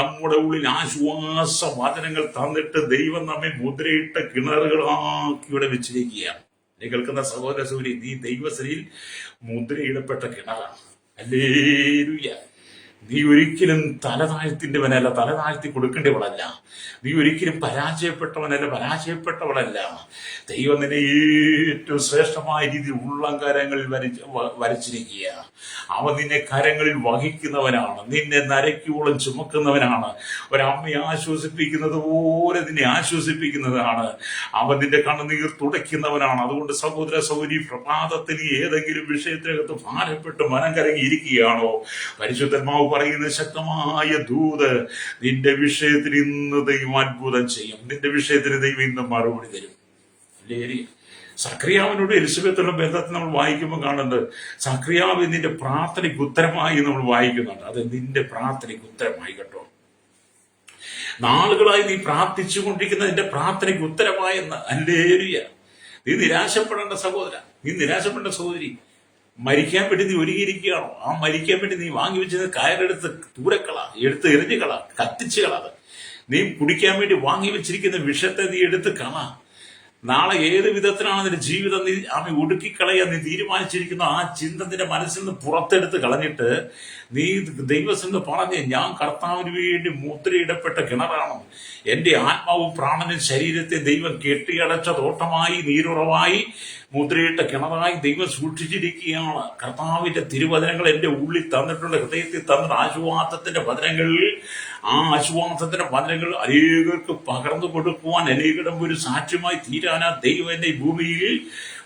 നമ്മുടെ ഉള്ളിൽ ആശ്വാസ വചനങ്ങൾ തന്നിട്ട് ദൈവം നമ്മെ മുദ്രയിട്ട കിണറുകളാക്കി ഇവിടെ വെച്ചിരിക്കുകയാണ്. കേൾക്കുന്ന സഹോദര സൂര്യ, നീ ദൈവസരിയിൽ മുദ്രയിടപ്പെട്ട കിണറാണ്. ഹല്ലേലൂയ. നീ ഒരിക്കലും തലതാഴ്ത്തിൻ്റെവനല്ല, തലതാഴ്ത്തി കൊടുക്കേണ്ടവളല്ല. നീ ഒരിക്കലും പരാജയപ്പെട്ടവനല്ല, പരാജയപ്പെട്ടവളല്ല. ദൈവം നിന്നെ ഏറ്റവും ശ്രേഷ്ഠമായ രീതിയിൽ ഉള്ളം കരങ്ങളിൽ വരച്ചിരിക്കുക. അവൻ നിന്നെ കരങ്ങളിൽ വഹിക്കുന്നവനാണ്, നിന്നെ നരയ്ക്കോളം ചുമക്കുന്നവനാണ്. ഒരമ്മയെ ആശ്വസിപ്പിക്കുന്നത് പോലെ നിന്നെ ആശ്വസിപ്പിക്കുന്നതാണ്. അവൻ നിന്റെ കണ്ണുനീർ തുടയ്ക്കുന്നവനാണ്. അതുകൊണ്ട് സഹോദര സഹോദരി, പ്രഭാതത്തിൽ ഏതെങ്കിലും വിഷയത്തിനകത്ത് ഭാരപ്പെട്ട് മനം കരങ്ങിയിരിക്കുകയാണോ, പരിശുദ്ധന്മാവ് പറയുന്ന ശക്തമായ ദൂത് നിന്റെ വിഷയത്തിൽ ഇന്ന് ദൈവം അത്ഭുതം ചെയ്യും. നിന്റെ വിഷയത്തിന് ദൈവം ഇന്ന് മറുപടി തരും. സക്രിയാവിനോട് എലിസബത്തുള്ള ബന്ധത്തിൽ നമ്മൾ വായിക്കുമ്പോൾ കാണുന്നത്, സക്രിയാവ് നിന്റെ പ്രാർത്ഥനയ്ക്ക് ഉത്തരമായി നമ്മൾ വായിക്കുന്നുണ്ട്. അത് നിന്റെ പ്രാർത്ഥനയ്ക്ക് ഉത്തരമായി കേട്ടോ. നാളുകളായി നീ പ്രാർത്ഥിച്ചു കൊണ്ടിരിക്കുന്ന നിന്റെ പ്രാർത്ഥനയ്ക്ക് ഉത്തരമായെന്ന്. ഹല്ലേലൂയ. നീ നിരാശപ്പെടേണ്ട സഹോദര, നീ നിരാശപ്പെടേണ്ട സഹോദരി. മരിക്കാൻ വേണ്ടി നീ ഒരുങ്ങിയിരിക്കുകയാണോ? ആ മരിക്കാൻ വേണ്ടി നീ വാങ്ങി വെച്ചത് കയറെടുത്ത് ദൂരക്കള, എടുത്ത് എറിഞ്ഞുകള, കത്തിച്ചു കളത്. നീ കുടിക്കാൻ വേണ്ടി വാങ്ങി വെച്ചിരിക്കുന്ന വിഷത്തെ നീ എടുത്ത് കള. നാളെ ഏത് വിധത്തിലാണ് നിന്റെ ജീവിതം നീ ഒടുക്കിക്കളയാൻ നീ തീരുമാനിച്ചിരിക്കുന്ന ആ ചിന്ത നിന്റെ മനസ്സിൽ നിന്ന് പുറത്തെടുത്ത് കളഞ്ഞിട്ട് നീ ദൈവസെന്ന് പറഞ്ഞ്, ഞാൻ കർത്താവിന് വേണ്ടി മുദ്രയിടപ്പെട്ട കിണറാണ്. എന്റെ ആത്മാവും പ്രാണനും ശരീരത്തെ ദൈവം കെട്ടിയടച്ച തോട്ടമായി, നീരുറവായി, മുദ്രയിട്ട കിണറായി ദൈവം സൂക്ഷിച്ചിരിക്കുകയാണ്. കർത്താവിന്റെ തിരുവചനങ്ങൾ എന്റെ ഉള്ളിൽ തന്നിട്ടുണ്ട്, ഹൃദയത്തിൽ തന്നിട്ട് ആശ്വാസത്തിന്റെ വചനങ്ങളിൽ, ആ ആശ്വാസത്തിന്റെ വചനങ്ങൾ അനേകർക്ക് പകർന്നു കൊടുക്കുവാൻ, അനേകം ഒരു സാക്ഷ്യമായി തീരാനാ ദൈവം എന്നെ ഭൂമിയിൽ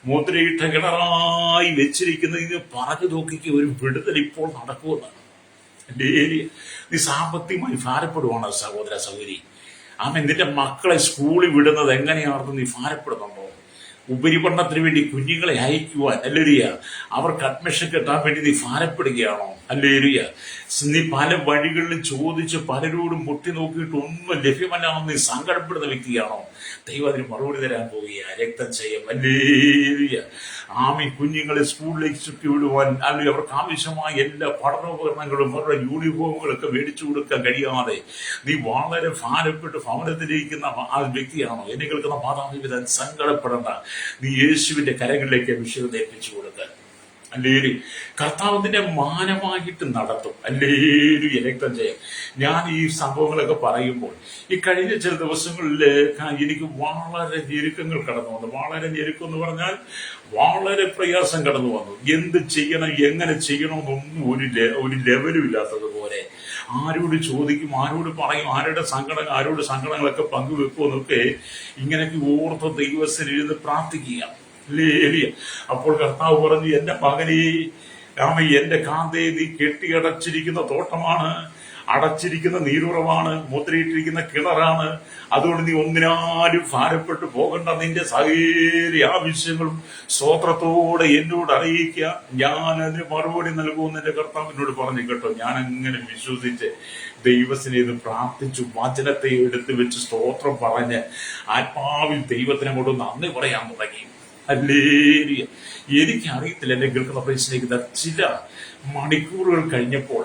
മുദ്രയിട്ട കിണറായി വെച്ചിരിക്കുന്നതിന് പറഞ്ഞു നോക്കിക്ക് ഒരു വിടുതൽ ഇപ്പോൾ നടക്കുമെന്നാണ്. നീ സാമ്പത്തികമായി ഭാരപ്പെടുവാണ് സഹോദര സഹോദരി. നിന്റെ മക്കളെ സ്കൂളിൽ വിടുന്നത് എങ്ങനെയാണെന്ന് നീ ഭാരപ്പെടുന്നുണ്ടോ? ഉപരിപഠനത്തിന് വേണ്ടി കുഞ്ഞുങ്ങളെ അയക്കുവാൻ, ഹല്ലേലൂയ, അവർക്ക് അഡ്മിഷൻ കിട്ടാൻ വേണ്ടി നീ ഭാരപ്പെടുകയാണോ? ഹല്ലേലൂയ. നീ പല വഴികളിലും ചോദിച്ച് പലരോടും മുട്ടി നോക്കിയിട്ട് ഒന്നും ലഭ്യമല്ലാന്ന് നീ സങ്കടപ്പെടുന്ന വ്യക്തിയാണോ? ദൈവം അതിന് മറുപടി തരാൻ പോവുകയാണ്. രക്തം ചെയ്യും. ഹല്ലേലൂയ. കുഞ്ഞുങ്ങളെ സ്കൂളിലേക്ക് ചുറ്റി വിടുവാൻ അല്ലെങ്കിൽ അവർക്ക് ആവശ്യമായ എല്ലാ പഠനോപകരണങ്ങളും അവരുടെ യൂണിഫോമുകളൊക്കെ മേടിച്ചു കൊടുക്കാൻ കഴിയാതെ നീ വളരെ ഭാരപ്പെട്ട് ഭവനത്തിലിരിക്കുന്ന ആ വ്യക്തിയാണോ? എന്നെ കേൾക്കുന്ന മാതാപിതാ സങ്കടപ്പെടേണ്ട. നീ യേശുവിന്റെ കരങ്ങളിലേക്ക് വിഷയം ഏൽപ്പിച്ചു കൊടുക്കാൻ. അല്ലേലു കർത്താവിന്റെ മാനമായിട്ട് നടത്തും. അല്ലേലു രക്തം ചെയ്യാം. ഞാൻ ഈ സംഭവങ്ങളൊക്കെ പറയുമ്പോൾ ഈ കഴിഞ്ഞ ചില ദിവസങ്ങളിൽ എനിക്ക് വളരെ ഞെരുക്കങ്ങൾ കടന്നു വന്നു. വളരെ ഞെരുക്കം എന്ന് പറഞ്ഞാൽ വളരെ പ്രയാസം കടന്നു വന്നു. എന്ത് ചെയ്യണം, എങ്ങനെ ചെയ്യണമെന്നൊന്നും ഒരു ലെവലും ഇല്ലാത്തതുപോലെ ആരോട് ചോദിക്കും, ആരോട് പറയും, ആരോട് സങ്കടങ്ങളൊക്കെ പങ്കുവെക്കുമെന്നൊക്കെ ഇങ്ങനെയൊക്കെ ഓർത്ത് ദൈവത്തിൽ ഇരുന്ന് പ്രാർത്ഥിക്കുക. അപ്പോൾ കർത്താവ് പറഞ്ഞു, എന്റെ മകനെ, എന്റെ കാന്തേ, നീ കെട്ടിയടച്ചിരിക്കുന്ന തോട്ടമാണ്, അടച്ചിരിക്കുന്ന നീരുറവാണ്, മുദ്രയിട്ടിരിക്കുന്ന കിണറാണ്. അതുകൊണ്ട് നീ ഒന്നിനാലും ഭാരപ്പെട്ടു പോകണ്ട. നിന്റെ സകല ആവശ്യങ്ങളും സ്തോത്രത്തോടെ എന്നോട് അറിയിക്കുക, ഞാൻ അതിന് മറുപടി നൽകുമെന്ന് എന്റെ കർത്താവ് എന്നോട് പറഞ്ഞു കേട്ടോ. ഞാൻ അങ്ങനെ വിശ്വസിച്ച് ദൈവത്തിനെ ഇത് പ്രാർത്ഥിച്ചു, വചനത്തെ എടുത്തു വെച്ച് സ്തോത്രം പറഞ്ഞ് ആത്മാവിൽ ദൈവത്തിനെ കൊണ്ട് നന്ദി പറയാൻ തുടങ്ങി. ഹല്ലേലൂയ. എനിക്കറിയത്തില്ല എന്നെ കേൾക്കുന്ന പ്രശ്നേക്ക് ചില മണിക്കൂറുകൾ കഴിഞ്ഞപ്പോൾ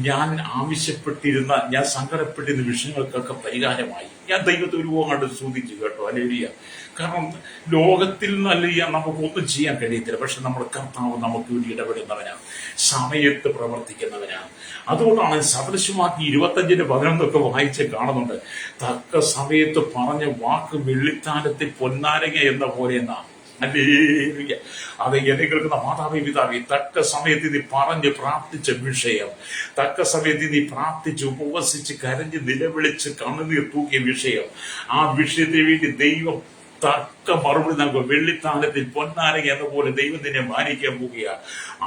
ഞാൻ ആവശ്യപ്പെട്ടിരുന്ന, ഞാൻ സങ്കടപ്പെട്ടിരുന്ന വിഷയങ്ങൾക്കൊക്കെ പരിഹാരമായി. ഞാൻ ദൈവത്തെ ഒരുപാട് സ്തുതിച്ചു കേട്ടോ. ഹല്ലേലൂയ. കാരണം ലോകത്തിൽ നല്ല നമുക്കൊന്നും ചെയ്യാൻ കഴിയത്തില്ല. പക്ഷെ നമ്മുടെ കർത്താവ് നമുക്ക് വേണ്ടി ഇടപെടുന്നവനാണ്, സമയത്ത് പ്രവർത്തിക്കുന്നവനാണ്. അതുകൊണ്ടാണ് സദൃശമാക്കി 25:11 വായിച്ച് കാണുന്നുണ്ട്. തക്ക സമയത്ത് പറഞ്ഞ വാക്ക് വെള്ളിത്താലത്തിൽ പൊന്നാരങ്ങ എന്ന പോലെ എന്നാണ്. ഹല്ലേലൂയ. അത് എന്നെ കേൾക്കുന്ന മാതാവേ പിതാവേ, തക്ക സമയത്ത് നീ പറഞ്ഞ് പ്രാർത്ഥിച്ച വിഷയം, തക്ക സമയത്ത് നീ പ്രാർത്ഥിച്ച് ഉപവസിച്ച് കരഞ്ഞ് നിലവിളിച്ച് കണ്ണുനീർ തൂക്കിയ വിഷയം, ആ വിഷയത്തിന് വേണ്ടി ദൈവം തക്ക മറുപടി നൽകും. വെള്ളിത്താലത്തിൽ പൊന്നാരങ്ങ എന്ന പോലെ ദൈവം നിന്നെ മാനിക്കാൻ പോവുകയാണ്.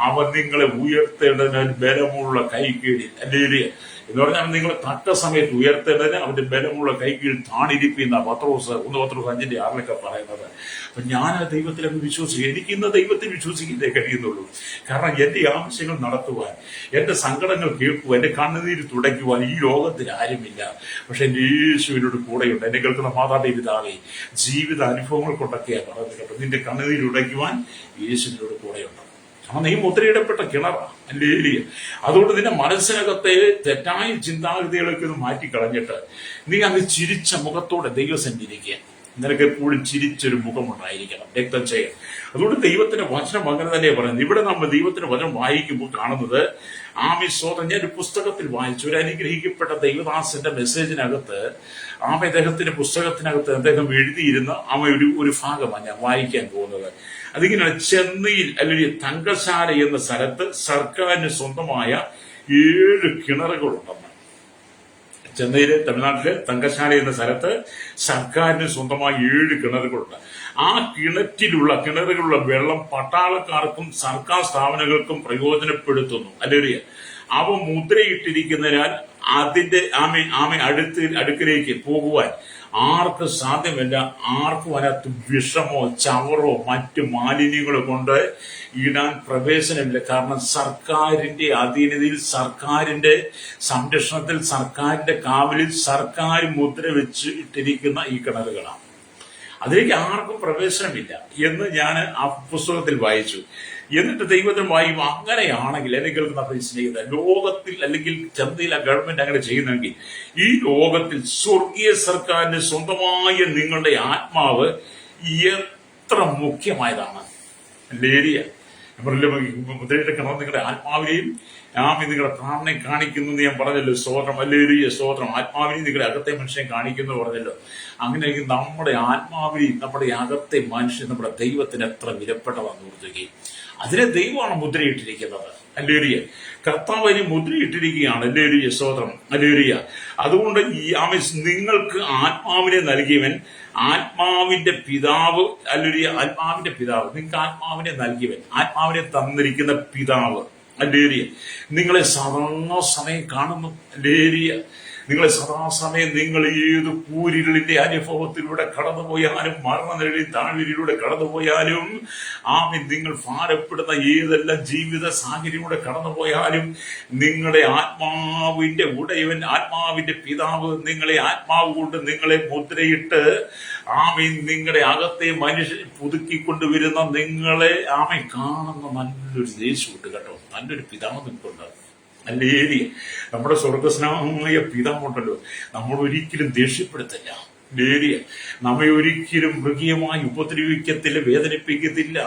അവൻ നിങ്ങളെ ഉയർത്തേണ്ടതിനാൽ ബലമുള്ള കൈകീഴിൽ. ഹല്ലേലൂയ. എന്ന് പറഞ്ഞാൽ നിങ്ങൾ തക്ക സമയത്ത് ഉയർത്തേണ്ടതിന് അവന്റെ ബലമുള്ള കൈകീഴിൽ താണിരിപ്പിക്കുന്ന പത്രോസ് 1:5-6 പറയുന്നത്. അപ്പൊ ഞാൻ ആ ദൈവത്തിലൊക്കെ വിശ്വസിക്കും. എനിക്ക് ഇന്ന് ദൈവത്തിൽ വിശ്വസിക്കുന്നേ കഴിയുന്നുള്ളൂ. കാരണം എന്റെ ആവശ്യങ്ങൾ നടത്തുവാൻ, എന്റെ സങ്കടങ്ങൾ കേൾക്കുവാൻ, എന്റെ കണ്ണുനീര് തുടയ്ക്കുവാൻ ഈ ലോകത്തിൽ ആരുമില്ല. പക്ഷെ എന്റെ യേശുവിനോട് കൂടെയുണ്ട്. എന്നെ കേൾക്കുന്ന മാതാവേ പിതാവേ, ജീവിത അനുഭവങ്ങൾ കൊണ്ടൊക്കെയാണ് പറഞ്ഞത് കേട്ടോ. നിന്റെ കണ്ണുനീര് ഉടയ്ക്കുവാൻ യേശുവിനോട് കൂടെയുണ്ട്. കാരണം നീ മുദ്രയിടപ്പെട്ട കിണറാ. ഹല്ലേലൂയ. അതുകൊണ്ട് നിന്റെ മനസ്സിനകത്തെ തെറ്റായ ചിന്താഗതികളൊക്കെ ഒന്ന് മാറ്റിക്കളഞ്ഞിട്ട് നീ അങ്ങ് ചിരിച്ച മുഖത്തോടെ ദൈവസന്നിധിക്കുക. നിനക്ക് എപ്പോഴും ചിരിച്ചൊരു മുഖമുണ്ടായിരിക്കണം. രക്തം ചെയ്യാൻ. അതുകൊണ്ട് ദൈവത്തിന്റെ വചനം അങ്ങനെ തന്നെ പറയുന്നത്. ഇവിടെ നമ്മൾ ദൈവത്തിന്റെ വചനം വായിക്കുമ്പോൾ കാണുന്നത് സ്തോത്രം. ഞാൻ ഒരു പുസ്തകത്തിൽ വായിച്ചു, ഒരു അനുഗ്രഹിക്കപ്പെട്ട ദൈവദാസന്റെ മെസ്സേജിനകത്ത് അദ്ദേഹത്തിന്റെ പുസ്തകത്തിനകത്ത് അദ്ദേഹം എഴുതിയിരുന്ന ഒരു ഭാഗമാണ് ഞാൻ വായിക്കാൻ പോകുന്നത്. അതിങ്ങനെയാണ്. ചെന്നൈയിൽ അല്ലെങ്കിൽ തങ്കശാല എന്ന സ്ഥലത്ത് സർക്കാരിന് സ്വന്തമായ 7 കിണറുകളുണ്ടെന്ന്. ചെന്നൈയിലെ, തമിഴ്നാട്ടിലെ തങ്കശാല എന്ന സ്ഥലത്ത് സർക്കാരിന് സ്വന്തമായ 7 കിണറുകളുണ്ട്. ആ കിണറുകളുള്ള വെള്ളം പട്ടാളക്കാർക്കും സർക്കാർ സ്ഥാപനങ്ങൾക്കും പ്രയോജനപ്പെടുത്തുന്നു. അല്ലെങ്കിൽ അവ മുദ്രയിട്ടിരിക്കുന്നതിനാൽ അതിന്റെ അടുക്കിലേക്ക് പോകുവാൻ ആർക്ക് സാധ്യമല്ല. ആർക്കും അതിനകത്ത് വിഷമോ ചവറോ മറ്റു മാലിന്യങ്ങളോ കൊണ്ട് ഇടാൻ പ്രവേശനമില്ല. കാരണം സർക്കാരിന്റെ അധീനതയിൽ, സർക്കാരിന്റെ സംരക്ഷണത്തിൽ, സർക്കാരിന്റെ കാവലിൽ, സർക്കാർ മുദ്ര വെച്ച് ഇട്ടിരിക്കുന്ന ഈ കിണറുകളാണ്. അതിലേക്ക് ആർക്കും പ്രവേശനമില്ല എന്ന് ഞാൻ ആ പുസ്തകത്തിൽ വായിച്ചു. എന്നിട്ട് ദൈവത്തിന് വായും അങ്ങനെയാണെങ്കിൽ എന്നെ കേൾക്കുന്ന സ്നേഹിത, ലോകത്തിൽ അല്ലെങ്കിൽ ചെന്നൈയിൽ ഗവൺമെന്റ് അങ്ങനെ ചെയ്യുന്നെങ്കിൽ ഈ ലോകത്തിൽ സ്വർഗീയ സർക്കാരിന് സ്വന്തമായ നിങ്ങളുടെ ആത്മാവ് എത്ര മുഖ്യമായതാണ്. ലേരിയ മുദ്രയുടെ കിണർ നിങ്ങളുടെ ആത്മാവിനെയും നിങ്ങളുടെ പ്രാണനെ കാണിക്കുന്നു എന്ന് ഞാൻ പറഞ്ഞല്ലോ. സ്തോത്രം. ഹല്ലേലൂയ. സ്തോത്രം. ആത്മാവിനെയും നിങ്ങളുടെ അകത്തെ മനുഷ്യനെ കാണിക്കുന്നു പറഞ്ഞല്ലോ. അങ്ങനെയെങ്കിൽ നമ്മുടെ ആത്മാവിനെയും നമ്മുടെ അകത്തെ മനുഷ്യൻ നമ്മുടെ ദൈവത്തിന് എത്ര വിലപ്പെട്ടതാണെന്ന് ഓർത്തുകയും അതിനെ ദൈവമാണ് മുദ്രയിട്ടിരിക്കുന്നത്. ഹല്ലേലൂയ. കർത്താവ് അതിനെ മുദ്രയിട്ടിരിക്കുകയാണ്. ഹല്ലേലൂയ. സ്തോത്രം. ഹല്ലേലൂയ. അതുകൊണ്ട് നിങ്ങൾക്ക് ആത്മാവിനെ നൽകിയവൻ, ആത്മാവിന്റെ പിതാവ്. ഹല്ലേലൂയ. ആത്മാവിന്റെ പിതാവ്. നിങ്ങൾക്ക് ആത്മാവിനെ നൽകിയവൻ, ആത്മാവിനെ തന്നിരിക്കുന്ന പിതാവ്. ഹല്ലേലൂയ. നിങ്ങളെ സദാസമയം കാണുന്നു. ഹല്ലേലൂയ. നിങ്ങളെ സദാസമയം നിങ്ങൾ ഏത് കൂരിരുളിന്റെ അനുഭവത്തിലൂടെ കടന്നുപോയാലും, മരണനിഴലിൽ താഴ്വരയിലൂടെ കടന്നുപോയാലും, നിങ്ങൾ ഭാരപ്പെടുന്ന ഏതെല്ലാം ജീവിത സാഹചര്യത്തിലൂടെ കടന്നുപോയാലും, നിങ്ങളുടെ ആത്മാവിന്റെ ഉടയവൻ, ആത്മാവിന്റെ പിതാവ് നിങ്ങളെ ആത്മാവ് കൊണ്ട് നിങ്ങളെ മുദ്രയിട്ട് നിങ്ങളുടെ അകത്തെ മനുഷ്യൻ പുതുക്കിക്കൊണ്ടുവരുന്ന നിങ്ങളെ കാണുന്ന നല്ലൊരു ദേശമുണ്ട് കേട്ടോ. നല്ലൊരു പിതാവ് നിൽക്കുന്നുണ്ട്. അല്ലേരി നമ്മുടെ സ്വർഗസ്നായ പിതാവുണ്ടല്ലോ, നമ്മൾ ഒരിക്കലും ദേഷ്യപ്പെടുത്തില്ല. ലേരിയ നമ്മെ ഒരിക്കലും മൃഗീയമായി ഉപദ്രവിക്കത്തില്ല, വേദനിപ്പിക്കത്തില്ല.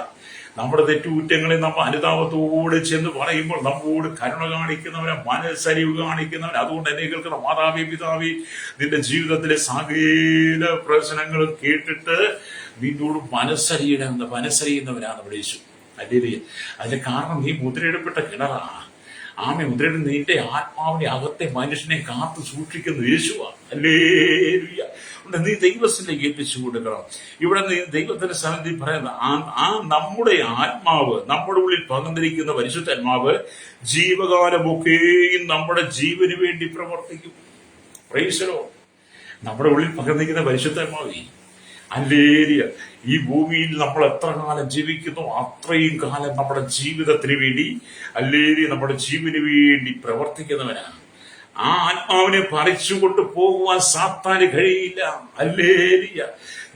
നമ്മുടെ തെറ്റുകുറ്റങ്ങളെ നമ്മൾ അനുതാപത്തോടെ ചെന്ന് പറയുമ്പോൾ നമ്മോട് കരുണ കാണിക്കുന്നവനെ, മനസ്സരിവ് കാണിക്കുന്നവൻ. അതുകൊണ്ട് എന്നെ കേൾക്കുന്ന മാതാവി പിതാവി, നിന്റെ ജീവിതത്തിലെ സകല പ്രശ്നങ്ങളും കേട്ടിട്ട് നിന്നോട് മനസ്സറിയുന്നവനാണ് നമ്മുടെ യേശു. അല്ലേ? അതിന്റെ കാരണം നീ മുദ്രയിടപ്പെട്ട കിണറാണ്. മുദ്രയുടെ നിന്റെ ആത്മാവിനെ, അകത്തെ മനുഷ്യനെ കാത്തു സൂക്ഷിക്കുന്ന യേശുവാണ്. ഹല്ലേലൂയ. നീ ദൈവത്തിലേക്ക് ഏൽപ്പിച്ചു കൊടുക്കണം. ഇവിടെ നീ ദൈവത്തിന്റെ സന്നിധി പറയുന്ന നമ്മുടെ ആത്മാവ്, നമ്മുടെ ഉള്ളിൽ പകർന്നിരിക്കുന്ന പരിശുദ്ധാത്മാവ് ജീവകാലമൊക്കെയും നമ്മുടെ ജീവന് വേണ്ടി പ്രവർത്തിക്കും. Praise the Lord. നമ്മുടെ ഉള്ളിൽ പകർന്നിരിക്കുന്ന പരിശുദ്ധാത്മാവേ, ഹല്ലേലൂയ. ഈ ഭൂമിയിൽ നമ്മൾ എത്ര കാലം ജീവിക്കുന്നു അത്രയും കാലം നമ്മുടെ ജീവിതത്തിന് വേണ്ടി, ഹല്ലേലൂയ, നമ്മുടെ ജീവന് വേണ്ടി പ്രവർത്തിക്കുന്നവനാണ്. ആ ആത്മാവിനെ പറിച്ചുകൊണ്ട് പോകുവാൻ സാത്താന് കഴിയില്ല. ഹല്ലേലൂയ.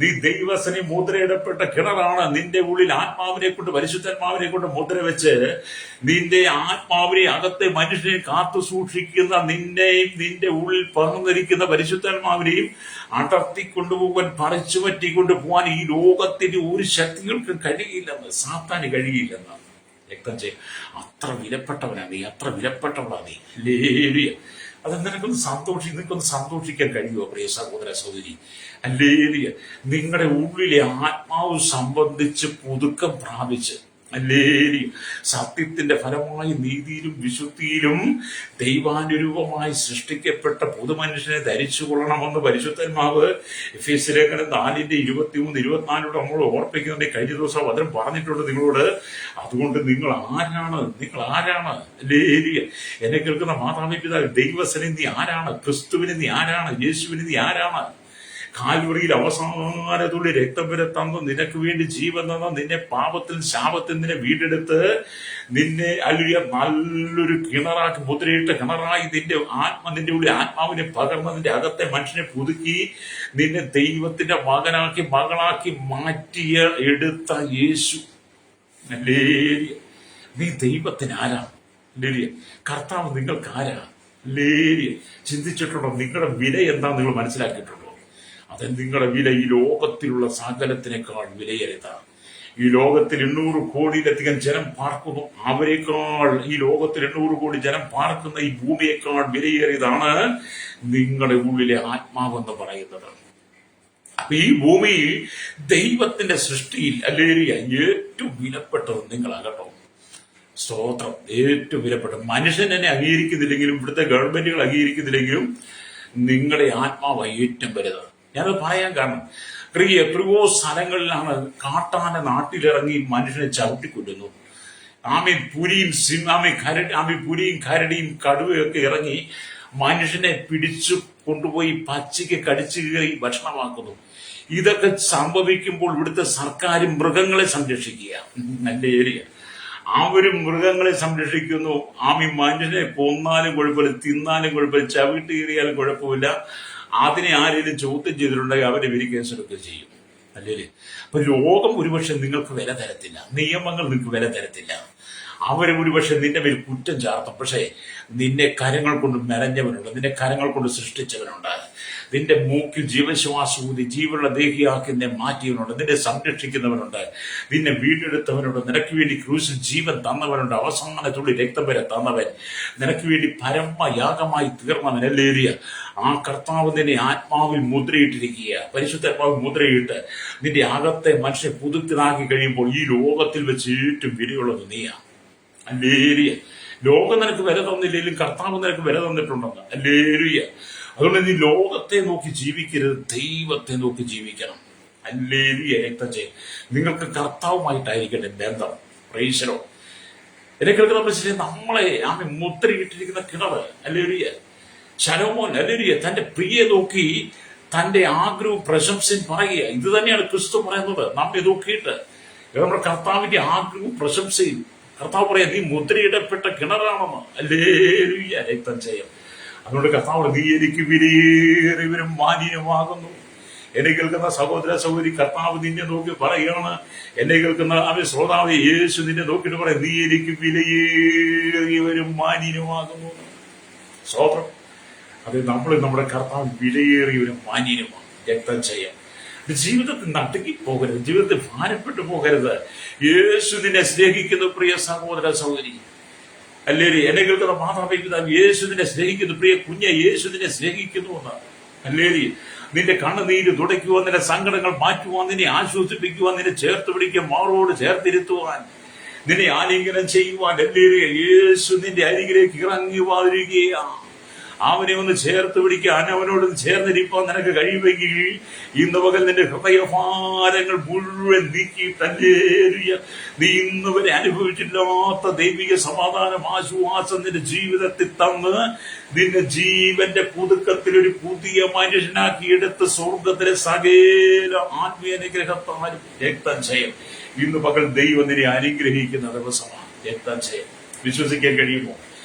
നീ ദൈവസനെ മുദ്രയിടപ്പെട്ട കിണറാണ്. നിന്റെ ഉള്ളിൽ ആത്മാവിനെ കൊണ്ട്, പരിശുദ്ധാത്മാവിനെ കൊണ്ട് മുദ്ര വെച്ച് നിന്റെ ആത്മാവിനെ, അകത്തെ മനുഷ്യനെ കാത്തു സൂക്ഷിക്കുന്ന നിന്നെയും നിന്റെ ഉള്ളിൽ പകർന്നിരിക്കുന്ന പരിശുദ്ധാത്മാവിനെയും അടർത്തിക്കൊണ്ടുപോകാൻ, പറിച്ചു പറ്റിക്കൊണ്ടു പോകാൻ ഈ ലോകത്തിന്റെ ഒരു ശക്തികൾക്കും കഴിയില്ലെന്ന്, സാത്താന് കഴിയില്ലെന്ന് രക്തം ചെയ്യും. അത്ര വിലപ്പെട്ടവനാ നീ, അത്ര വിലപ്പെട്ടവളാ നീ. ഹല്ലേലൂയ. അത് നിനക്കൊന്ന് സന്തോഷിക്കാൻ കഴിയുമോ പ്രിയ സഹോദര സഹോദരി? ഹല്ലേലൂയ. നിങ്ങളുടെ ഉള്ളിലെ ആത്മാവ് സംബന്ധിച്ച് പുതുക്കം പ്രാപിച്ച്, ഹല്ലേലൂയ, സത്യത്തിന്റെ ഫലമായി നീതിയിലും വിശുദ്ധിയിലും ദൈവാനുരൂപമായി സൃഷ്ടിക്കപ്പെട്ട പുതുമനുഷ്യനെ ധരിച്ചു കൊള്ളണമെന്ന് പരിശുദ്ധാത്മാവ് എഫേസ്യ ലേഖനം 4:23-24 നമ്മൾ ഓർപ്പിക്കുന്നുണ്ട്. കഴിഞ്ഞ ദിവസം വചനം പറഞ്ഞിട്ടുണ്ട് നിങ്ങളോട്. അതുകൊണ്ട് നിങ്ങൾ ആരാണ്? ഹല്ലേലൂയ. എന്നെ കേൾക്കുന്ന മാതാവി പിതാവ്, ദൈവസനെ നീ ആരാണ്? ക്രിസ്തുവിന് നീ ആരാണ്? യേശുവിന് നീ ആരാണ്? കാൽവറിയിൽ അവസാനത്തുള്ളി രക്തം വരെ തന്ന് നിനക്ക് വേണ്ടി ജീവൻ തന്ന, നിന്നെ പാപത്തിൽ ശാപത്തിൽ നിന്നെ വീണ്ടെടുത്ത് നിന്നെ നല്ലൊരു കിണറാക്കി, മുദ്രയിട്ട് കിണറായി നിന്റെ ഉള്ളിൽ ആത്മാവിനെ പകർന്ന് നിന്റെ അകത്തെ മനുഷ്യനെ പുതുക്കി നിന്നെ ദൈവത്തിന്റെ മകനാക്കി, മകളാക്കി മാറ്റിയ എടുത്ത യേശു. ഹല്ലേലൂയ. നീ ദൈവത്തിന് ആരാ? ഹല്ലേലൂയ. കർത്താവ് നിങ്ങൾക്ക് ആരാ? ഹല്ലേലൂയ. ചിന്തിച്ചിട്ടുണ്ടോ? നിങ്ങളുടെ വില എന്താ നിങ്ങൾ മനസ്സിലാക്കിയിട്ടുണ്ടോ? അത് നിങ്ങളുടെ വില ഈ ലോകത്തിലുള്ള സകലത്തിനേക്കാൾ വിലയേറിയതാണ്. ഈ ലോകത്തിൽ 800 കോടിയിലധികം ജനം പാർക്കുന്നു. അവരെക്കാൾ ഈ ലോകത്തിൽ 800 കോടി ജനം പാർക്കുന്ന ഈ ഭൂമിയേക്കാൾ വിലയേറിയതാണ് നിങ്ങളുടെ ഉള്ളിലെ ആത്മാവെന്ന് പറയുന്നത്. അപ്പൊ ഈ ഭൂമിയിൽ ദൈവത്തിന്റെ സൃഷ്ടിയിൽ, ഹല്ലേലൂയ, ഏറ്റവും വിലപ്പെട്ടത് നിങ്ങളാകട്ടോ. സ്തോത്രം. ഏറ്റവും വിലപ്പെട്ടത്. മനുഷ്യൻ എന്നെ അംഗീകരിക്കുന്നില്ലെങ്കിലും, ഇവിടുത്തെ ഗവൺമെന്റുകൾ അംഗീകരിക്കുന്നില്ലെങ്കിലും, നിങ്ങളുടെ ആത്മാവ് ഏറ്റവും വലുത്. ഞാനത് പറയാൻ കാരണം, എത്രയോ സ്ഥലങ്ങളിലാണ് കാട്ടാന നാട്ടിലിറങ്ങി മനുഷ്യനെ ചവിട്ടിക്കൊല്ലുന്നു. പുലിയും കരടിയും കടുവയൊക്കെ ഇറങ്ങി മനുഷ്യനെ പിടിച്ചു കൊണ്ടുപോയി പച്ചയ്ക്ക് കടിച്ചു കയറി ഭക്ഷണമാക്കുന്നു. ഇതൊക്കെ സംഭവിക്കുമ്പോൾ ഇവിടുത്തെ സർക്കാർ മൃഗങ്ങളെ സംരക്ഷിക്കുക. നല്ല ഏരിയ. അവരും മൃഗങ്ങളെ സംരക്ഷിക്കുന്നു. മനുഷ്യനെ കൊന്നാലും കുഴപ്പമില്ല, തിന്നാലും കുഴപ്പമില്ല, ചവിട്ട് കീറിയാലും കുഴപ്പമില്ല. അതിനെ ആരെങ്കിലും ചോദ്യം ചെയ്തിട്ടുണ്ടെങ്കിൽ അവരെ ഇവര് കേസെടുക്കുകയും ചെയ്യും. അല്ലേ? അപ്പൊ ലോകം ഒരുപക്ഷെ നിങ്ങൾക്ക് വില തരത്തില്ല, നിയമങ്ങൾ നിങ്ങൾക്ക് വില തരത്തില്ല. അവരെ ഒരുപക്ഷെ നിന്റെ മേൽ കുറ്റം ചാർത്തും. പക്ഷേ നിന്നെ കരങ്ങൾ കൊണ്ട് മെനഞ്ഞവനുണ്ട്, നിന്നെ കരങ്ങൾ കൊണ്ട് സൃഷ്ടിച്ചവനുണ്ട്. നിന്റെ മൂക്കിൽ ജീവശ്വാസൂതി ജീവനുള്ള ദേഹിയാക്കി നിന്നെ മാറ്റിയവനുണ്ട്, നിന്നെ സംരക്ഷിക്കുന്നവനുണ്ട്, നിന്നെ വീണ്ടെടുത്തവനുണ്ട്, നിനക്ക് വേണ്ടി ക്രൂശിൽ ജീവൻ തന്നവനുണ്ട്, അവസാനത്തുള്ളി രക്തം വരെ തന്നവൻ, നിനക്ക് വേണ്ടി പരമയാഗമായി തീർന്നവൻ. ഹല്ലേലൂയ. ആ കർത്താവ് നിന്നെ ആത്മാവിൽ മുദ്രയിട്ടിരിക്കുക. പരിശുദ്ധാത്മാവിൽ മുദ്രയിട്ട് നിന്റെ അകത്തെ മനുഷ്യനെ പുതുക്കിനാക്കി കഴിയുമ്പോൾ ഈ ലോകത്തിൽ വെച്ച് ഏറ്റവും വിലയുള്ളത് നീയാ. ഹല്ലേലൂയ. ലോകം നിനക്ക് വില തന്നില്ലെങ്കിലും കർത്താവ് നിനക്ക് വില തന്നിട്ടുണ്ടെന്ന്. ഹല്ലേലൂയ. അതുകൊണ്ട് നീ ലോകത്തെ നോക്കി ജീവിക്കരുത്, ദൈവത്തെ നോക്കി ജീവിക്കണം. ഹല്ലേലൂയ. രക്തം ചെയ്യും. നിങ്ങൾക്ക് കർത്താവുമായിട്ടായിരിക്കട്ടെ ബന്ധം. Praise the Lord. എന്നെ കേൾക്കുന്ന നമ്മളെ മുദ്രയിട്ടിരിക്കുന്ന കിണറ്. ഹല്ലേലൂയ. ശലോമോൻ ഹല്ലേലൂയ തന്റെ പ്രിയെ നോക്കി തന്റെ ആഗ്രഹവും പ്രശംസയും പറയുക. ഇത് തന്നെയാണ് ക്രിസ്തു പറയുന്നത്. നമ്മെ നോക്കിയിട്ട് നമ്മുടെ കർത്താവിന്റെ ആഗ്രഹവും പ്രശംസയും കർത്താവ് പറയാ, നീ മുദ്രയിടപ്പെട്ട കിണറാണെന്ന്. ഹല്ലേലൂയ, രക്തം ചെയ്യും. അതുകൊണ്ട് കർത്താവ് നീ എനിക്ക് വിലയേറിയവരും മാന്യനുമാകുന്നു. എന്നെ കേൾക്കുന്ന സഹോദര സഹോദരി, കർത്താവ് നിന്നെ നോക്കി പറയുകയാണ്. എന്നെ കേൾക്കുന്ന അവൻ ശ്രോതാവ് യേശു നിന്നെ നോക്കിയിട്ട് പറയാം, നീ എനിക്ക് വിലയേറിയവരും മാന്യനുമാകുന്നു. സ്വോത്രം. അത് നമ്മൾ നമ്മുടെ കർത്താവ് വിലയേറിയവരും മാന്യനുമാണ്. രക്തം ചെയ്യാം. ജീവിതത്തിൽ നടുക്കി പോകരുത്, ജീവിതത്തിൽ ഭാരപ്പെട്ടു പോകരുത്. യേശു നിന്നെ സ്നേഹിക്കുന്നു പ്രിയ സഹോദര സഹോദരി. അല്ലേരി എന്നെ കേൾക്കുന്ന മാതാപിതാവ്, യേശു നിന്നെ സ്നേഹിക്കുന്നു. പ്രിയ കുഞ്ഞെ, യേശു നിന്നെ സ്നേഹിക്കുന്നു എന്ന്. അല്ലേരി നിന്റെ കണ്ണുനീര് തുടയ്ക്കുവാൻ, നിന്റെ സങ്കടങ്ങൾ മാറ്റുവാൻ, നിന്നെ ആശ്വസിപ്പിക്കുവാൻ, നിന്നെ ചേർത്ത് പിടിക്കാൻ, മാറോട് ചേർത്തിരുത്തുവാൻ, നിന്നെ ആലിംഗനം ചെയ്യുവാൻ അല്ലേരി യേശു നിന്റെ അരികിലേക്ക് ഇറങ്ങി വരികയാണ്. അവനെ ഒന്ന് ചേർത്ത് പിടിക്കാൻ, അവനോട് ചേർന്നിരിക്കാൻ നിനക്ക് കഴിയുമെങ്കിൽ ഇന്ന് പകൽ നിന്റെ ഹൃദയഭാരങ്ങൾ മുഴുവൻ നീക്കിയിട്ടല്ലേ നീ ഇന്ന് വരെ അനുഭവിച്ചില്ലാത്ത ദൈവിക സമാധാനം, ആശ്വാസം നിന്റെ ജീവിതത്തിൽ തന്ന് നിന്റെ ജീവന്റെ പുതുക്കത്തിൽ ഒരു പുതിയ മനുഷ്യനാക്കി എടുത്ത് സ്വർഗത്തിലെ സകല ആത്മീയ അനുഗ്രഹത്താലും രക്തം ചെയ്യും. ഇന്ന് പകൽ ദൈവം നിന്നെ അനുഗ്രഹിക്കുന്ന ദിവസമാണ്. രക്തം ചെയ്യും. വിശ്വസിക്കാൻ കഴിയുമോ?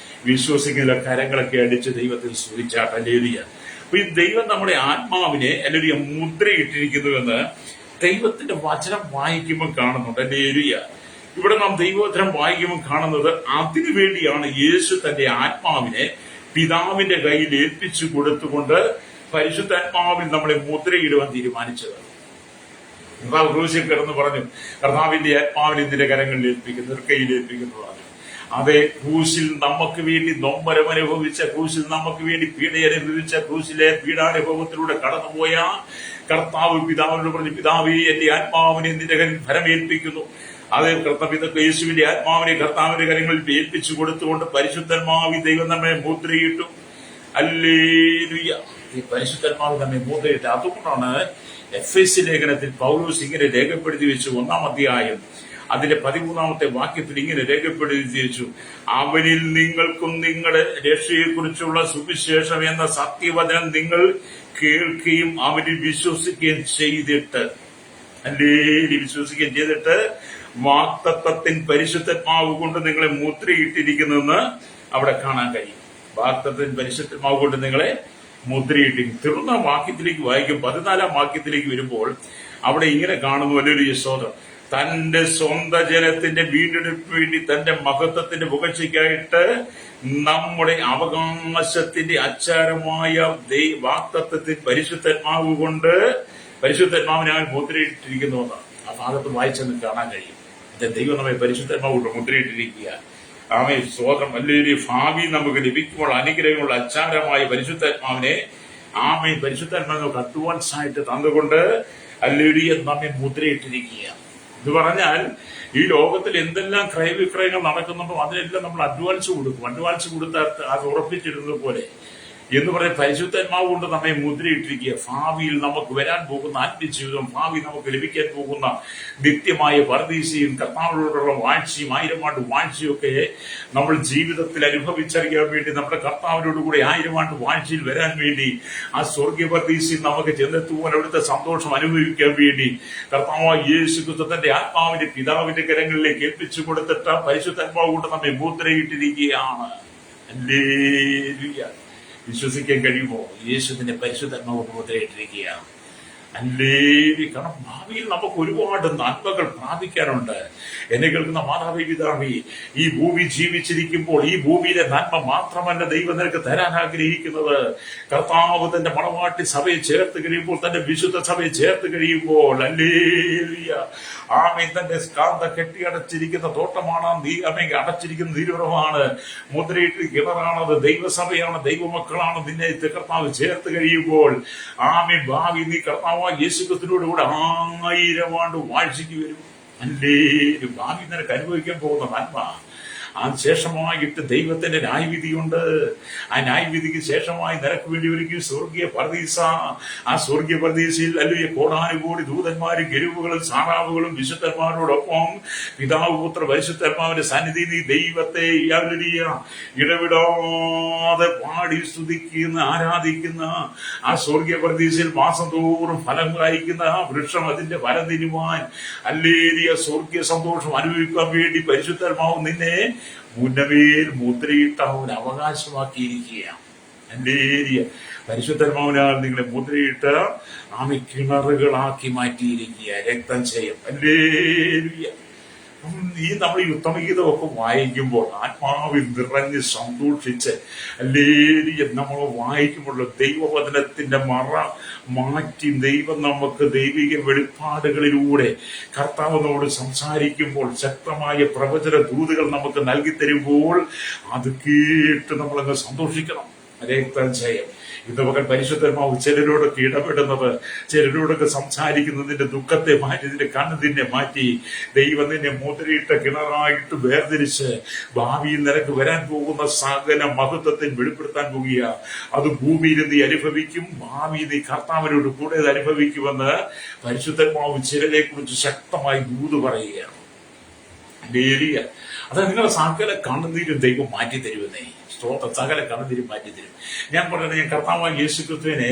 വിശ്വസിക്കുന്ന കരങ്ങളൊക്കെ അടിച്ച് ദൈവത്തിൽ സ്തുതിച്ചാട്ട്. ഹല്ലേലൂയ. അപ്പൊ ഈ ദൈവം നമ്മുടെ ആത്മാവിനെ ഹല്ലേലൂയ മുദ്രയിട്ടിരിക്കുന്നുവെന്ന് ദൈവത്തിന്റെ വചനം വായിക്കുമ്പോൾ കാണുന്നുണ്ട്. ഹല്ലേലൂയ. ഇവിടെ നാം ദൈവവചനം വായിക്കുമ്പോൾ കാണുന്നത് അതിനു വേണ്ടിയാണ് യേശു തന്റെ ആത്മാവിനെ പിതാവിന്റെ കയ്യിൽ ഏൽപ്പിച്ചു കൊടുത്തുകൊണ്ട് പരിശുദ്ധാത്മാവിൽ നമ്മളെ മുദ്രയിടുവാൻ തീരുമാനിച്ചത്. കർത്താവ് ക്രൂശിൽ കിടന്ന് പറഞ്ഞു, കർത്താവിന്റെ ആത്മാവിനെ നിന്റെ കരങ്ങളിൽ ഏൽപ്പിക്കുന്നു, കയ്യിൽ ഏൽപ്പിക്കുന്നതാണ്. അതെ, ക്രൂശിൽ നമുക്ക് വേണ്ടി നൊമ്പരം അനുഭവിച്ച, ക്രൂശിൽ നമുക്ക് വേണ്ടി പീഡയനുഭവിച്ച, ക്രൂശിലെ പീഡാനുഭവത്തിലൂടെ കടന്നുപോയ കർത്താവ് പിതാവിനോട് പറഞ്ഞു, പിതാവേ എന്റെ ആത്മാവിനെ നിന്റെ കരങ്ങളിൽ ഫലമേൽപ്പിക്കുന്നു. അത് യേശുവിന്റെ ആത്മാവിനെ കർത്താവിന്റെ കരങ്ങളിൽ ഏൽപ്പിച്ചു കൊടുത്തുകൊണ്ട് പരിശുദ്ധന്മാവി ദൈവം നമ്മെ മുദ്രയിട്ടു. ഹല്ലേലൂയ. ഈ പരിശുദ്ധന്മാവ് നമ്മെ മുദ്രയിട്ട്. അതുകൊണ്ടാണ് എഫെസ്യ ലേഖനത്തിൽ പൗലോസ് ഇങ്ങനെ രേഖപ്പെടുത്തി വെച്ചു. 1-ാം അധ്യായം അതിന്റെ 13-ാമത്തെ വാക്യത്തിൽ ഇങ്ങനെ രേഖപ്പെടുത്തി വെച്ചു, അവനിൽ നിങ്ങൾക്കും നിങ്ങളുടെ രക്ഷയെക്കുറിച്ചുള്ള സുവിശേഷം എന്ന സത്യവചനം നിങ്ങൾ കേൾക്കുകയും അവനിൽ വിശ്വസിക്കുകയും ചെയ്തിട്ട്, വിശ്വസിക്കുകയും ചെയ്തിട്ട് വാഗ്ദത്തത്തിൻ പരിശുദ്ധാത്മാവ് കൊണ്ട് നിങ്ങളെ മുദ്രയിട്ടിരിക്കുന്നെന്ന് അവിടെ കാണാൻ കഴിയും. വാഗ്ദത്തത്തിൻ പരിശുദ്ധാത്മാവ് കൊണ്ട് നിങ്ങളെ മുദ്രയിട്ടിരിക്കും. തീർന്ന വാക്യത്തിലേക്ക് വായിക്കും. 14-ാം വാക്യത്തിലേക്ക് വരുമ്പോൾ അവിടെ ഇങ്ങനെ കാണുന്നു, വലിയൊരു സ്തോത്രം, തന്റെ സ്വന്തം ജനത്തിന്റെ വീണ്ടെടുപ്പിന് വേണ്ടി തന്റെ മഹത്വത്തിന്റെ പുകഴ്ചയ്ക്കായിട്ട് നമ്മുടെ അവകാശത്തിന്റെ അച്ചാരമായ വാഗ്ദത്തത്തിൽ പരിശുദ്ധാത്മാവ് കൊണ്ട് പരിശുദ്ധാത്മാവിനെ അവൻ മുദ്രയിട്ടിരിക്കുന്നുവെന്നാണ് ആ ഭാഗത്ത് വായിച്ചെന്ന് കാണാൻ കഴിയും. ദൈവം നമ്മെ പരിശുദ്ധാത്മാവ് കൊണ്ട് മുദ്രയിട്ടിരിക്കുക. ആമേ സ്തോത്രം. വലിയൊരു ഭാവി നമുക്ക് ലഭിക്കുമ്പോൾ അനുഗ്രഹമുള്ള അച്ചാരമായ പരിശുദ്ധാത്മാവിനെ ആമേ പരിശുദ്ധാത്മാവ് നമുക്ക് അഡ്വാൻസ് ആയിട്ട് തന്നുകൊണ്ട് ഹല്ലേലൂയ നമ്മെ മുദ്രയിട്ടിരിക്കുക. ഇത് പറഞ്ഞാൽ ഈ ലോകത്തിൽ എന്തെല്ലാം ക്രയവിക്രയങ്ങൾ നടക്കുന്നുണ്ടോ അതിനെല്ലാം നമ്മൾ അഡ്വാൻസ് കൊടുക്കും. അഡ്വാൻസ് കൊടുത്താൽ അത് ഉറപ്പിച്ചിരുന്നത് പോലെ എന്ന് പറഞ്ഞ പരിശുദ്ധാത്മാവ് കൊണ്ട് നമ്മെ മുദ്രയിട്ടിരിക്കുക. ഭാവിയിൽ നമുക്ക് വരാൻ പോകുന്ന ആത്മജീവിതം, ഭാവി നമുക്ക് ലഭിക്കാൻ പോകുന്ന നിത്യമായ പരദീസയും കർത്താവിനോടുള്ള വാഴ്ചയും 1000 ആണ്ട് വാഴ്ചയും ഒക്കെ നമ്മൾ ജീവിതത്തിൽ അനുഭവിച്ചറിയാൻ വേണ്ടി, നമ്മുടെ കർത്താവിനോടുകൂടി 1000 ആണ്ട് വാഴ്ചയിൽ വരാൻ വേണ്ടി, ആ സ്വർഗീയ പരദീസയിൽ നമുക്ക് ചെന്നെത്തുവാൻ, അവിടുത്തെ സന്തോഷം അനുഭവിക്കാൻ വേണ്ടി കർത്താവായ യേശു ക്രിസ്തു തന്റെ ആത്മാവിന്റെ പിതാവിന്റെ കരങ്ങളിലേക്ക് ഏൽപ്പിച്ചു കൊടുത്തിട്ട് പരിശുദ്ധാത്മാവ് കൊണ്ട് നമ്മെ മുദ്രയിട്ടിരിക്കുകയാണ്. ഹല്ലേലൂയ. വിശ്വസിക്കാൻ കഴിയുമോ? യേശുവിന്റെ പരിശുദ്ധാത്മാവ് മുദ്രയിട്ടിരിക്കുകയാണ്. ഹല്ലേലൂയ. കാരണം ഭാവിയിൽ നമുക്ക് ഒരുപാട് നന്മകൾ പ്രാപിക്കാനുണ്ട്. എന്നെ കേൾക്കുന്ന മാതാപിതാവേ, ഈ ഭൂമി ജീവിച്ചിരിക്കുമ്പോൾ ഈ ഭൂമിയിലെ നന്മ മാത്രമല്ല ദൈവം നിനക്ക് തരാൻ ആഗ്രഹിക്കുന്നത്. കർത്താവ് തന്റെ മണവാട്ടി സഭയെ ചേർത്ത് കഴിയുമ്പോൾ, തന്റെ വിശുദ്ധ സഭയെ ചേർത്ത് കഴിയുമ്പോൾ, ഹല്ലേലൂയ, ആമേൻ, തന്റെ കാന്ത കെട്ടിയടച്ചിരിക്കുന്ന തോട്ടമാണ്, അടച്ചിരിക്കുന്ന നീരുറവാണ്, മുദ്രയിട്ട് കിണറാണത്, ദൈവസഭയാണ്, ദൈവമക്കളാണ്. നിന്നെ കർത്താവ് ചേർത്ത് കഴിയുമ്പോൾ ആമേൻ, ഭാവി നീ കർത്താവ് യേശുക്രിസ്തുവിനോട് കൂടെ 1000 ആണ്ട് വാഴ്ചയ്ക്ക് വരും. അല്ലേ ഭാവി നിനക്ക് അനുഭവിക്കാൻ പോകുന്ന നന്മ, അതിനുശേഷമായിട്ട് ദൈവത്തിന്റെ ന്യായവിധിയുണ്ട്. ആ ന്യായവിധിക്ക് ശേഷമായി നിനക്ക് വേണ്ടി ഒരുക്കി സ്വർഗീയ പർദീസ. ആ സ്വർഗീയ പർദീസയിൽ അല്ലെങ്കിൽ കോടാനുകോടി ദൂതന്മാരും കെരൂബുകളും സാറാവുകളും വിശുദ്ധന്മാരോടൊപ്പം പിതാവ് പുത്ര പരിശുദ്ധാത്മാവിന്റെ സന്നിധി നീ ദൈവത്തെ ഇടവിടാതെ പാടി സ്തുതിക്കുന്ന ആരാധിക്കുന്ന ആ സ്വർഗീയ പർദീസയിൽ മാസം തോറും ഫലം കായ്ക്കുന്ന ആ വൃക്ഷം അതിന്റെ ഫലം തിരുവാൻ അല്ലേലിയ സ്വർഗീയ സന്തോഷം അനുഭവിക്കാൻ വേണ്ടി പരിശുദ്ധാത്മാവ് നിന്നെ മുന്നമേൽ മുദ്രയിട്ട് അവൻ അവകാശമാക്കിയിരിക്കുകയാണ്. അല്ലേലിയ പരിശുദ്ധാത്മാവിനാൽ നിങ്ങളെ മുദ്രയിട്ട് ആമി കിണറുകളാക്കി മാറ്റിയിരിക്കുക. രക്തം ചെയ്യും. അല്ലേലിയ ഈ നമ്മൾ ഈ ഉത്തമഗീതമൊക്കെ വായിക്കുമ്പോൾ ആത്മാവിൽ നിറഞ്ഞ് സന്തോഷിച്ച് അല്ലേലിയ നമ്മൾ വായിക്കുമ്പോൾ ദൈവവചനത്തിന്റെ മറ മാറ്റി ദൈവം നമുക്ക് ദൈവിക വെളിപ്പാടുകളിലൂടെ കർത്താവിനോട് സംസാരിക്കുമ്പോൾ ശക്തമായ പ്രവചന ദൂതുകൾ നമുക്ക് നൽകി തരുമ്പോൾ അത് കേട്ട് നമ്മളങ്ങ് സന്തോഷിക്കണം. രക്തം ചെയ്യും. ഇന്ന് പകൽ പരിശുദ്ധമാവ് ചിലരോടൊക്കെ ഇടപെടുന്നത്, ചിലരോടൊക്കെ സംസാരിക്കുന്നതിന്റെ ദുഃഖത്തെ മാറ്റി, നിന്റെ കണ്ണതിനെ മാറ്റി ദൈവം നിന്നെ മുദ്രയിട്ട കിണറായിട്ട് വേർതിരിച്ച് ഭാവിയിൽ നിനക്ക് വരാൻ പോകുന്ന സകല മഹത്വത്തിൽ വെളിപ്പെടുത്താൻ പോകുക. അത് ഭൂമിയിൽ നീ അനുഭവിക്കും, ഭാവി നീ കർത്താവിനോട് കൂടെ അനുഭവിക്കുമെന്ന് പരിശുദ്ധമാവ് ചിലരെ കുറിച്ച് ശക്തമായി ദൂത് പറയുകയാണ്. അത് നിങ്ങളുടെ സകല കണ്ണുനീരും ദൈവം മാറ്റി തരുമെന്നേ. സ്തോത്രം. സകല കണ്ണുനീരും മാറ്റി തരും. ഞാൻ പറയുന്നത്, ഞാൻ കർത്താവായ യേശുക്രിസ്തുവിനെ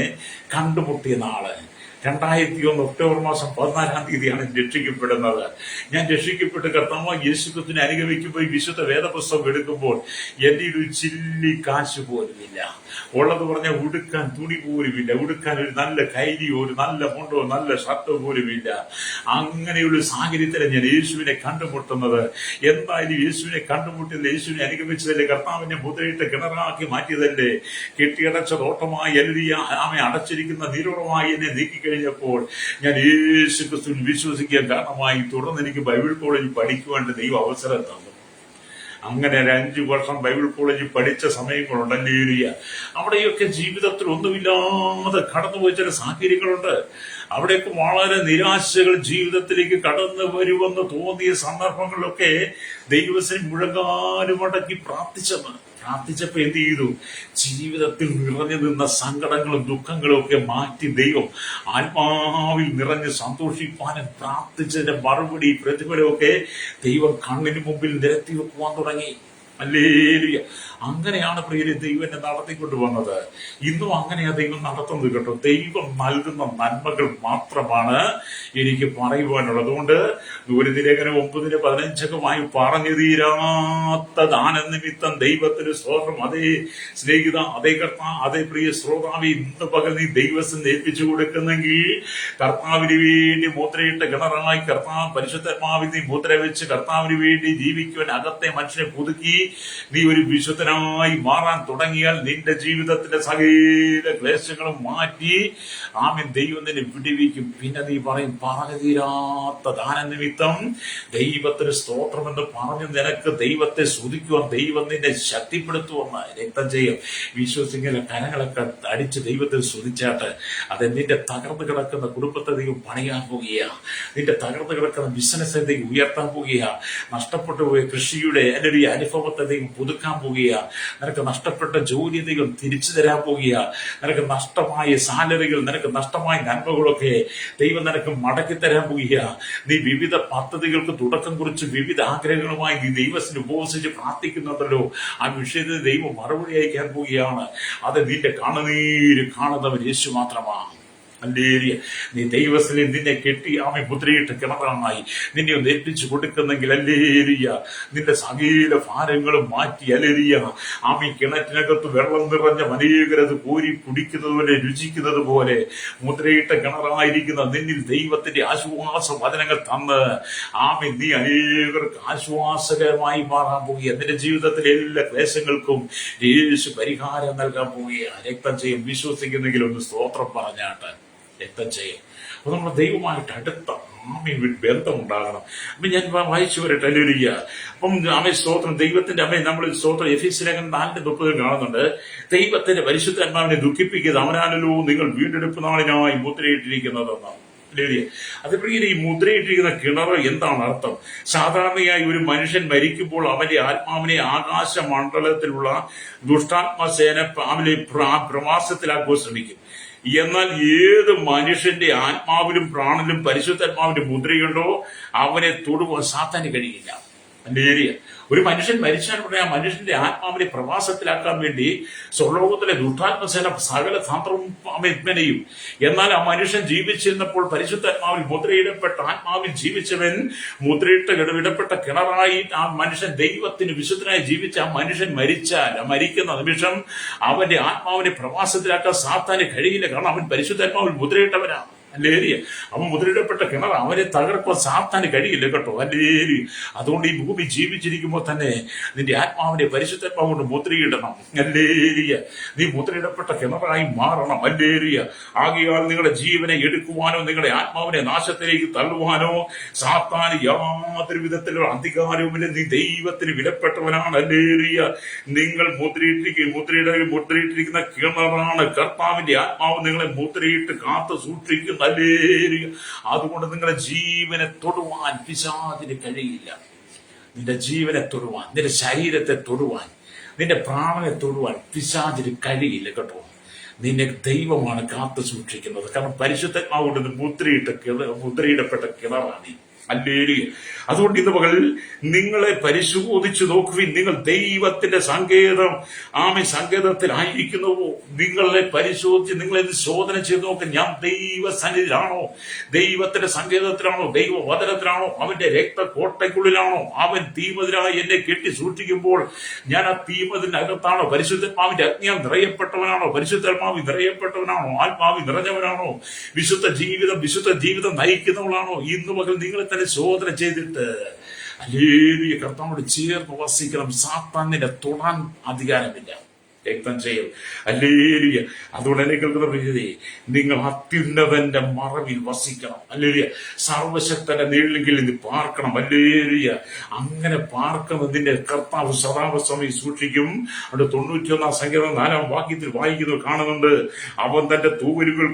കണ്ടുമുട്ടിയ നാള് 2001 ഒക്ടോബർ മാസം 14 രക്ഷിക്കപ്പെടുന്നത്. ഞാൻ രക്ഷിക്കപ്പെട്ട് കർത്താവായ യേശുക്രിസ്തുവിനെ അനുഗമിക്കുമ്പോൾ വിശുദ്ധ വേദപുസ്തകം എടുക്കുമ്പോൾ എന്റെ ഒരു ചില്ലി കാശ് പോലുമില്ല. ഉള്ളത് പറഞ്ഞാൽ ഉടുക്കാൻ തുണി പോലുമില്ല, ഉടുക്കാൻ ഒരു നല്ല കൈലിയോ ഒരു നല്ല മുണ്ടോ നല്ല ഷർട്ടോ പോലുമില്ല. അങ്ങനെയുള്ള സാഹചര്യത്തിലാണ് ഞാൻ യേശുവിനെ കണ്ടുമുട്ടുന്നത്. എന്തായാലും യേശുവിനെ കണ്ടുമുട്ടിയതിൽ, യേശുവിനെ അനുഗമിച്ചതല്ലേ, കർത്താവിനെ മുദ്രയിട്ട് കിണറാക്കി മാറ്റിയതല്ലേ, കെട്ടിയടച്ച തോട്ടമായി എഴുതിയ ആമെ അടച്ചിരിക്കുന്ന നീരുറമായി എന്നെ നീക്കിക്കഴിഞ്ഞപ്പോൾ ഞാൻ യേശു ക്രിസ്തുവിൽ വിശ്വസിക്കാൻ കാരണമായി തുടർന്ന് എനിക്ക് ബൈബിൾ കോളേജിൽ പഠിക്കുവാൻ ദൈവം അവസരം തന്നു. അങ്ങനെ ഒരു 5 വർഷം ബൈബിൾ കോളേജിൽ പഠിച്ച സമയങ്ങളുണ്ടല്ലേ. അവിടെയൊക്കെ ജീവിതത്തിൽ ഒന്നുമില്ലാതെ കടന്നുപോയ ചില സാഹചര്യങ്ങളുണ്ട്. അവിടെയൊക്കെ വളരെ നിരാശകൾ ജീവിതത്തിലേക്ക് കടന്നു വരുമെന്ന് തോന്നിയ സന്ദർഭങ്ങളിലൊക്കെ ദൈവത്തിന് മുഴങ്ങാനുമടക്കി പ്രാർത്ഥിച്ചപ്പോ എന്ത് ചെയ്തു? ജീവിതത്തിൽ നിറഞ്ഞു നിന്ന സങ്കടങ്ങളും ദുഃഖങ്ങളും ഒക്കെ മാറ്റി ദൈവം ആത്മാവിൽ നിറഞ്ഞ് സന്തോഷിപ്പാനും പ്രാർത്ഥിച്ചതിന്റെ മറുപടി പ്രതിഫലമൊക്കെ ദൈവം കണ്ണിന് മുമ്പിൽ നിരത്തി വെക്കുവാൻ തുടങ്ങി. ഹല്ലേലൂയ. അങ്ങനെയാണ് പ്രിയരെ ദൈവം എന്നെ നടത്തിക്കൊണ്ട് വന്നത്. ഇന്നും അങ്ങനെയാ ദൈവം നടത്തുന്നത് കേട്ടോ. ദൈവം നൽകുന്ന നന്മകൾ മാത്രമാണ് എനിക്ക് പറയുവാനുള്ളത്. അതുകൊണ്ട് ദൂരതിലേഖനം 9:15 പറഞ്ഞു തീരാത്ത ദാനനിമിത്തം ദൈവത്തിന് സ്തോത്രം. അതേ സ്നേഹിത, അതേ കർത്താവ്, അതേ പ്രിയ ശ്രോതാവി, ഇന്ന് പകൽ നീ ദൈവത്തിന് ഏൽപ്പിച്ചു കൊടുക്കുന്നെങ്കിൽ കർത്താവിന് വേണ്ടി മുദ്രയിട്ട കിണറായി കർത്താവ് പരിശുദ്ധാത്മാവിൽ നീ മുദ്ര വെച്ച് കർത്താവിന് വേണ്ടി ജീവിക്കുവാൻ അകത്തെ മനുഷ്യനെ പുതുക്കി നീ ഒരു വിശുദ്ധനായി മാറാൻ തുടങ്ങിയാൽ നിന്റെ ജീവിതത്തിന്റെ സകല ക്ലേശങ്ങളും മാറ്റി ആമേൻ ദൈവം നിന്നെ വിടുവിക്കും. പിന്നെ നീ പറയും, പറഞ്ഞു തീരാത്ത ദാനനിമിത്തം ദൈവത്തിന് സ്തോത്രമെന്ന് പറഞ്ഞു നിനക്ക് ദൈവത്തെ സ്തുതിക്കുവാൻ ദൈവം നിന്നെ ശക്തിപ്പെടുത്തുമെന്ന്. രക്തം ചെയ്യും. വിശ്വസിക്കുന്ന കരങ്ങളൊക്കെ അടിച്ച് ദൈവത്തെ സ്തുതിച്ചാട്ട് അത് നിന്റെ തകർന്നു കിടക്കുന്ന കുടുംബത്തെ ദൈവം പണിയാൻ പോകുകയാണ്. നിന്റെ തകർന്നു കിടക്കുന്ന ബിസിനസ് ദൈവം ഉയർത്താൻ പോകുകയാണ്. നഷ്ടപ്പെട്ടു പോയ കൃഷിയുടെ ഒരു അനുഭവത്തെ ദൈവം പുതുക്കാൻ പോകുകയാണ്. നിനക്ക് നഷ്ടപ്പെട്ട ജോലി ദൈവം തിരിച്ചു തരാൻ പോകുകയാണ്. നിനക്ക് നഷ്ടമായ സാലറികൾ, നിനക്ക് നഷ്ടമായ നന്മകളൊക്കെ ദൈവം നിനക്ക് മടക്കി തരാൻ പോകുകയാണ്. നീ വിവിധ പദ്ധതികൾക്ക് തുടക്കം കുറിച്ച് വിവിധ ആഗ്രഹങ്ങളുമായി നീ ദൈവത്തിന് ഉപവസിച്ച് പ്രാർത്ഥിക്കുന്നുണ്ടല്ലോ. ആ വിഷയത്തിൽ ദൈവം മറുപടി അയക്കാൻ പോവുകയാണ്. അത് നിന്റെ കണ്ണുനീര് കാണുന്നവൻ യേശു മാത്രമാണ്. ഹല്ലേലൂയ. നീ ദൈവത്തിൽ നിന്നെ കെട്ടി ആമെ മുദ്രയിട്ട് കിണറായി നിന്നെ ഒന്ന് ഏൽപ്പിച്ചു കൊടുക്കുന്നെങ്കിൽ ഹല്ലേലൂയ നിന്റെ സകല ഭാരങ്ങളും മാറ്റി ഹല്ലേലൂയ ആമി കിണറ്റിനകത്ത് വെള്ളം നിറഞ്ഞ അനേകരത് കോരി കുടിക്കുന്നത് പോലെ രുചിക്കുന്നത് പോലെ മുദ്രയിട്ട കിണറായിരിക്കുന്ന നിന്നിൽ ദൈവത്തിന്റെ ആശ്വാസ വചനങ്ങൾ തന്ന് ആമി നീ അനേകർക്ക് ആശ്വാസകരമായി മാറാൻ പോവുക. നിന്റെ ജീവിതത്തിലെ എല്ലാ ക്ലേശങ്ങൾക്കും യേശു പരിഹാരം നൽകാൻ പോവുകയാണ്. രക്തം ചെയ്യും. വിശ്വസിക്കുന്നെങ്കിൽ ഒന്ന് സ്തോത്രം പറഞ്ഞാട്ട് രക്തം ചെയ്യും. അപ്പൊ നമ്മൾ ദൈവമായിട്ട് അടുത്ത ബന്ധം ഉണ്ടാകണം. അപ്പൊ ഞാൻ വായിച്ചു വരട്ടെ. ഹല്ലേലൂയ. അപ്പം അമ്മ സ്തോത്രം. ദൈവത്തിന്റെ അമ്മ നമ്മൾ സ്തോത്രം എഫെസ്യർ 4:30 കാണുന്നുണ്ട്. ദൈവത്തിന്റെ പരിശുദ്ധാത്മാവിനെ ദുഃഖിപ്പിക്കുന്നത് അവനാണല്ലോ നിങ്ങൾ വീണ്ടെടുപ്പ് നാളിനായി മുദ്രയിട്ടിരിക്കുന്നതെന്നാണ്. അതുപോലെ ഈ മുദ്രയിട്ടിരിക്കുന്ന കിണർ എന്താണ് അർത്ഥം? സാധാരണയായി ഒരു മനുഷ്യൻ മരിക്കുമ്പോൾ അവന്റെ ആത്മാവിനെ ആകാശമണ്ഡലത്തിലുള്ള ദുഷ്ടാത്മസേന അവനെ പ്രവാസത്തിലാക്കുവാൻ ശ്രമിക്കും. എന്നാൽ ഏത് മനുഷ്യന്റെ ആത്മാവിലും പ്രാണനിലും പരിശുദ്ധാത്മാവിന്റെ മുദ്രയുണ്ടോ അവനെ തൊടുവാൻ സാത്താന് കഴിയില്ല. അല്ലേരിയ. ഒരു മനുഷ്യൻ മരിച്ചാൽ ഉടനെ ആ മനുഷ്യന്റെ ആത്മാവിനെ പ്രവാസത്തിലാക്കാൻ വേണ്ടി സ്വർലോകത്തിലെ ദുഷ്ടാത്മസേന സകല തന്ത്രവും മെനയും. എന്നാൽ ആ മനുഷ്യൻ ജീവിച്ചിരുന്നപ്പോൾ പരിശുദ്ധാത്മാവിൽ മുദ്രയിടപ്പെട്ട ആത്മാവിൽ ജീവിച്ചവൻ ഇടപെട്ട കിണറായി ആ മനുഷ്യൻ ദൈവത്തിന് വിശുദ്ധനായി ജീവിച്ച ആ മനുഷ്യൻ മരിച്ചാൽ ആ മരിക്കുന്ന നിമിഷം അവന്റെ ആത്മാവിനെ പ്രവാസത്തിലാക്കാൻ സാത്താന് കഴിയില്ല. കാരണം അവൻ പരിശുദ്ധാത്മാവിൽ മുദ്രയിട്ടവനാണ്. അല്ലേരിയ. അവൻ മുദ്രയിടപ്പെട്ട കിണർ അവനെ തകർക്കാൻ സാത്താന് കഴിയില്ല കേട്ടോ. അല്ലേരി. അതുകൊണ്ട് ഈ ഭൂമി ജീവിച്ചിരിക്കുമ്പോൾ തന്നെ നിന്റെ ആത്മാവിനെ പരിശുദ്ധാത്മാവ് കൊണ്ട് മുദ്രയിടണം. അല്ലേരിയ. നീ മുദ്രയിടപ്പെട്ട കിണറായി മാറണം. അല്ലേരിയ. ആകയാൽ നിങ്ങളുടെ ജീവനെ എടുക്കുവാനോ നിങ്ങളുടെ ആത്മാവിനെ നാശത്തിലേക്ക് തള്ളുവാനോ സാത്താന് യാതൊരു വിധത്തിലുള്ള അധികാരവുമില്ല. നീ ദൈവത്തിന് വിലപ്പെട്ടവനാണ്. അല്ലേരിയ. നിങ്ങൾ മുദ്രയിട്ടിരിക്കുന്ന കിണറാണ്. കർത്താവിന്റെ ആത്മാവ് നിങ്ങളെ മുദ്രയിട്ട് കാത്തു സൂക്ഷിക്കുന്ന. അതുകൊണ്ട് നിങ്ങളുടെ ജീവനെ തൊടുവാൻ പിശാചിന് കഴിയില്ല. നിന്റെ ജീവനെ തൊടുവാൻ, നിന്റെ ശരീരത്തെ തൊടുവാൻ, നിന്റെ പ്രാണനെ തൊടുവാൻ പിശാചിന് കഴിയില്ല കേട്ടോ. നിന്നെ ദൈവമാണ് കാത്തു സൂക്ഷിക്കുന്നത്. കാരണം പരിശുദ്ധാത്മാവ് കൊണ്ട് മുദ്രയിടപ്പെട്ട കിണറാണ്. അല്ലേലൂയ. അതുകൊണ്ട് ഇന്ന് പകൽ നിങ്ങളെ പരിശോധിച്ചു നോക്കുവിൻ. നിങ്ങൾ ദൈവത്തിന്റെ സങ്കേതത്തിലായിരിക്കുന്നുവോ? നിങ്ങളെ പരിശോധിച്ച് നിങ്ങളെ ശോധന ചെയ്ത് നോക്ക്. ഞാൻ ദൈവസന്നിധിയിലാണോ? ദൈവത്തിന്റെ സങ്കേതത്തിലാണോ? ദൈവവചനത്തിലാണോ? അവന്റെ രക്തക്കോട്ടയ്ക്കുള്ളിലാണോ? അവൻ തീമതിലായി എന്നെ കെട്ടി സൂക്ഷിക്കുമ്പോൾ ഞാൻ ആ തീമതിനകത്താണോ? പരിശുദ്ധാത്മാവിന്റെ അഗ്നിയാൽ നിറയപ്പെട്ടവനാണോ? പരിശുദ്ധാത്മാവിൽ നിറയപ്പെട്ടവനാണോ? ആത്മാവിൽ നിറഞ്ഞവനാണോ? വിശുദ്ധ ജീവിതം നയിക്കുന്നവളാണോ? ഇന്ന് പകൽ നിങ്ങളെ തന്നെ ശോധന ചെയ്തിട്ട് അല്ലേലൂയ കർത്താവോട് ചേർന്ന് വസിക്കണം. സാത്താനിനെ തൊടാൻ അധികാരമില്ല. രക്തം ചെയ്യും. അല്ലേലൂയ. അതുകൊണ്ട് എന്നെ കേൾക്കുന്ന പ്രിയതേ, നിങ്ങൾ അത്യുന്നതന്റെ മറവിൽ വസിക്കണം. അല്ലേലൂയ. സർവശക്തന്റെ നീളിലെങ്കിൽ ഇത് പാർക്കണം. അല്ലേലൂയ. അങ്ങനെ പാർക്കുന്നതിന്റെ കർത്താവ് സദാവസമയം സൂക്ഷിക്കും. അവിടെ 91 സങ്കീർത്തനം 4 വാക്യത്തിൽ വായിക്കുന്നത് കാണുന്നുണ്ട്. അവൻ തന്റെ തൂവലുകൾ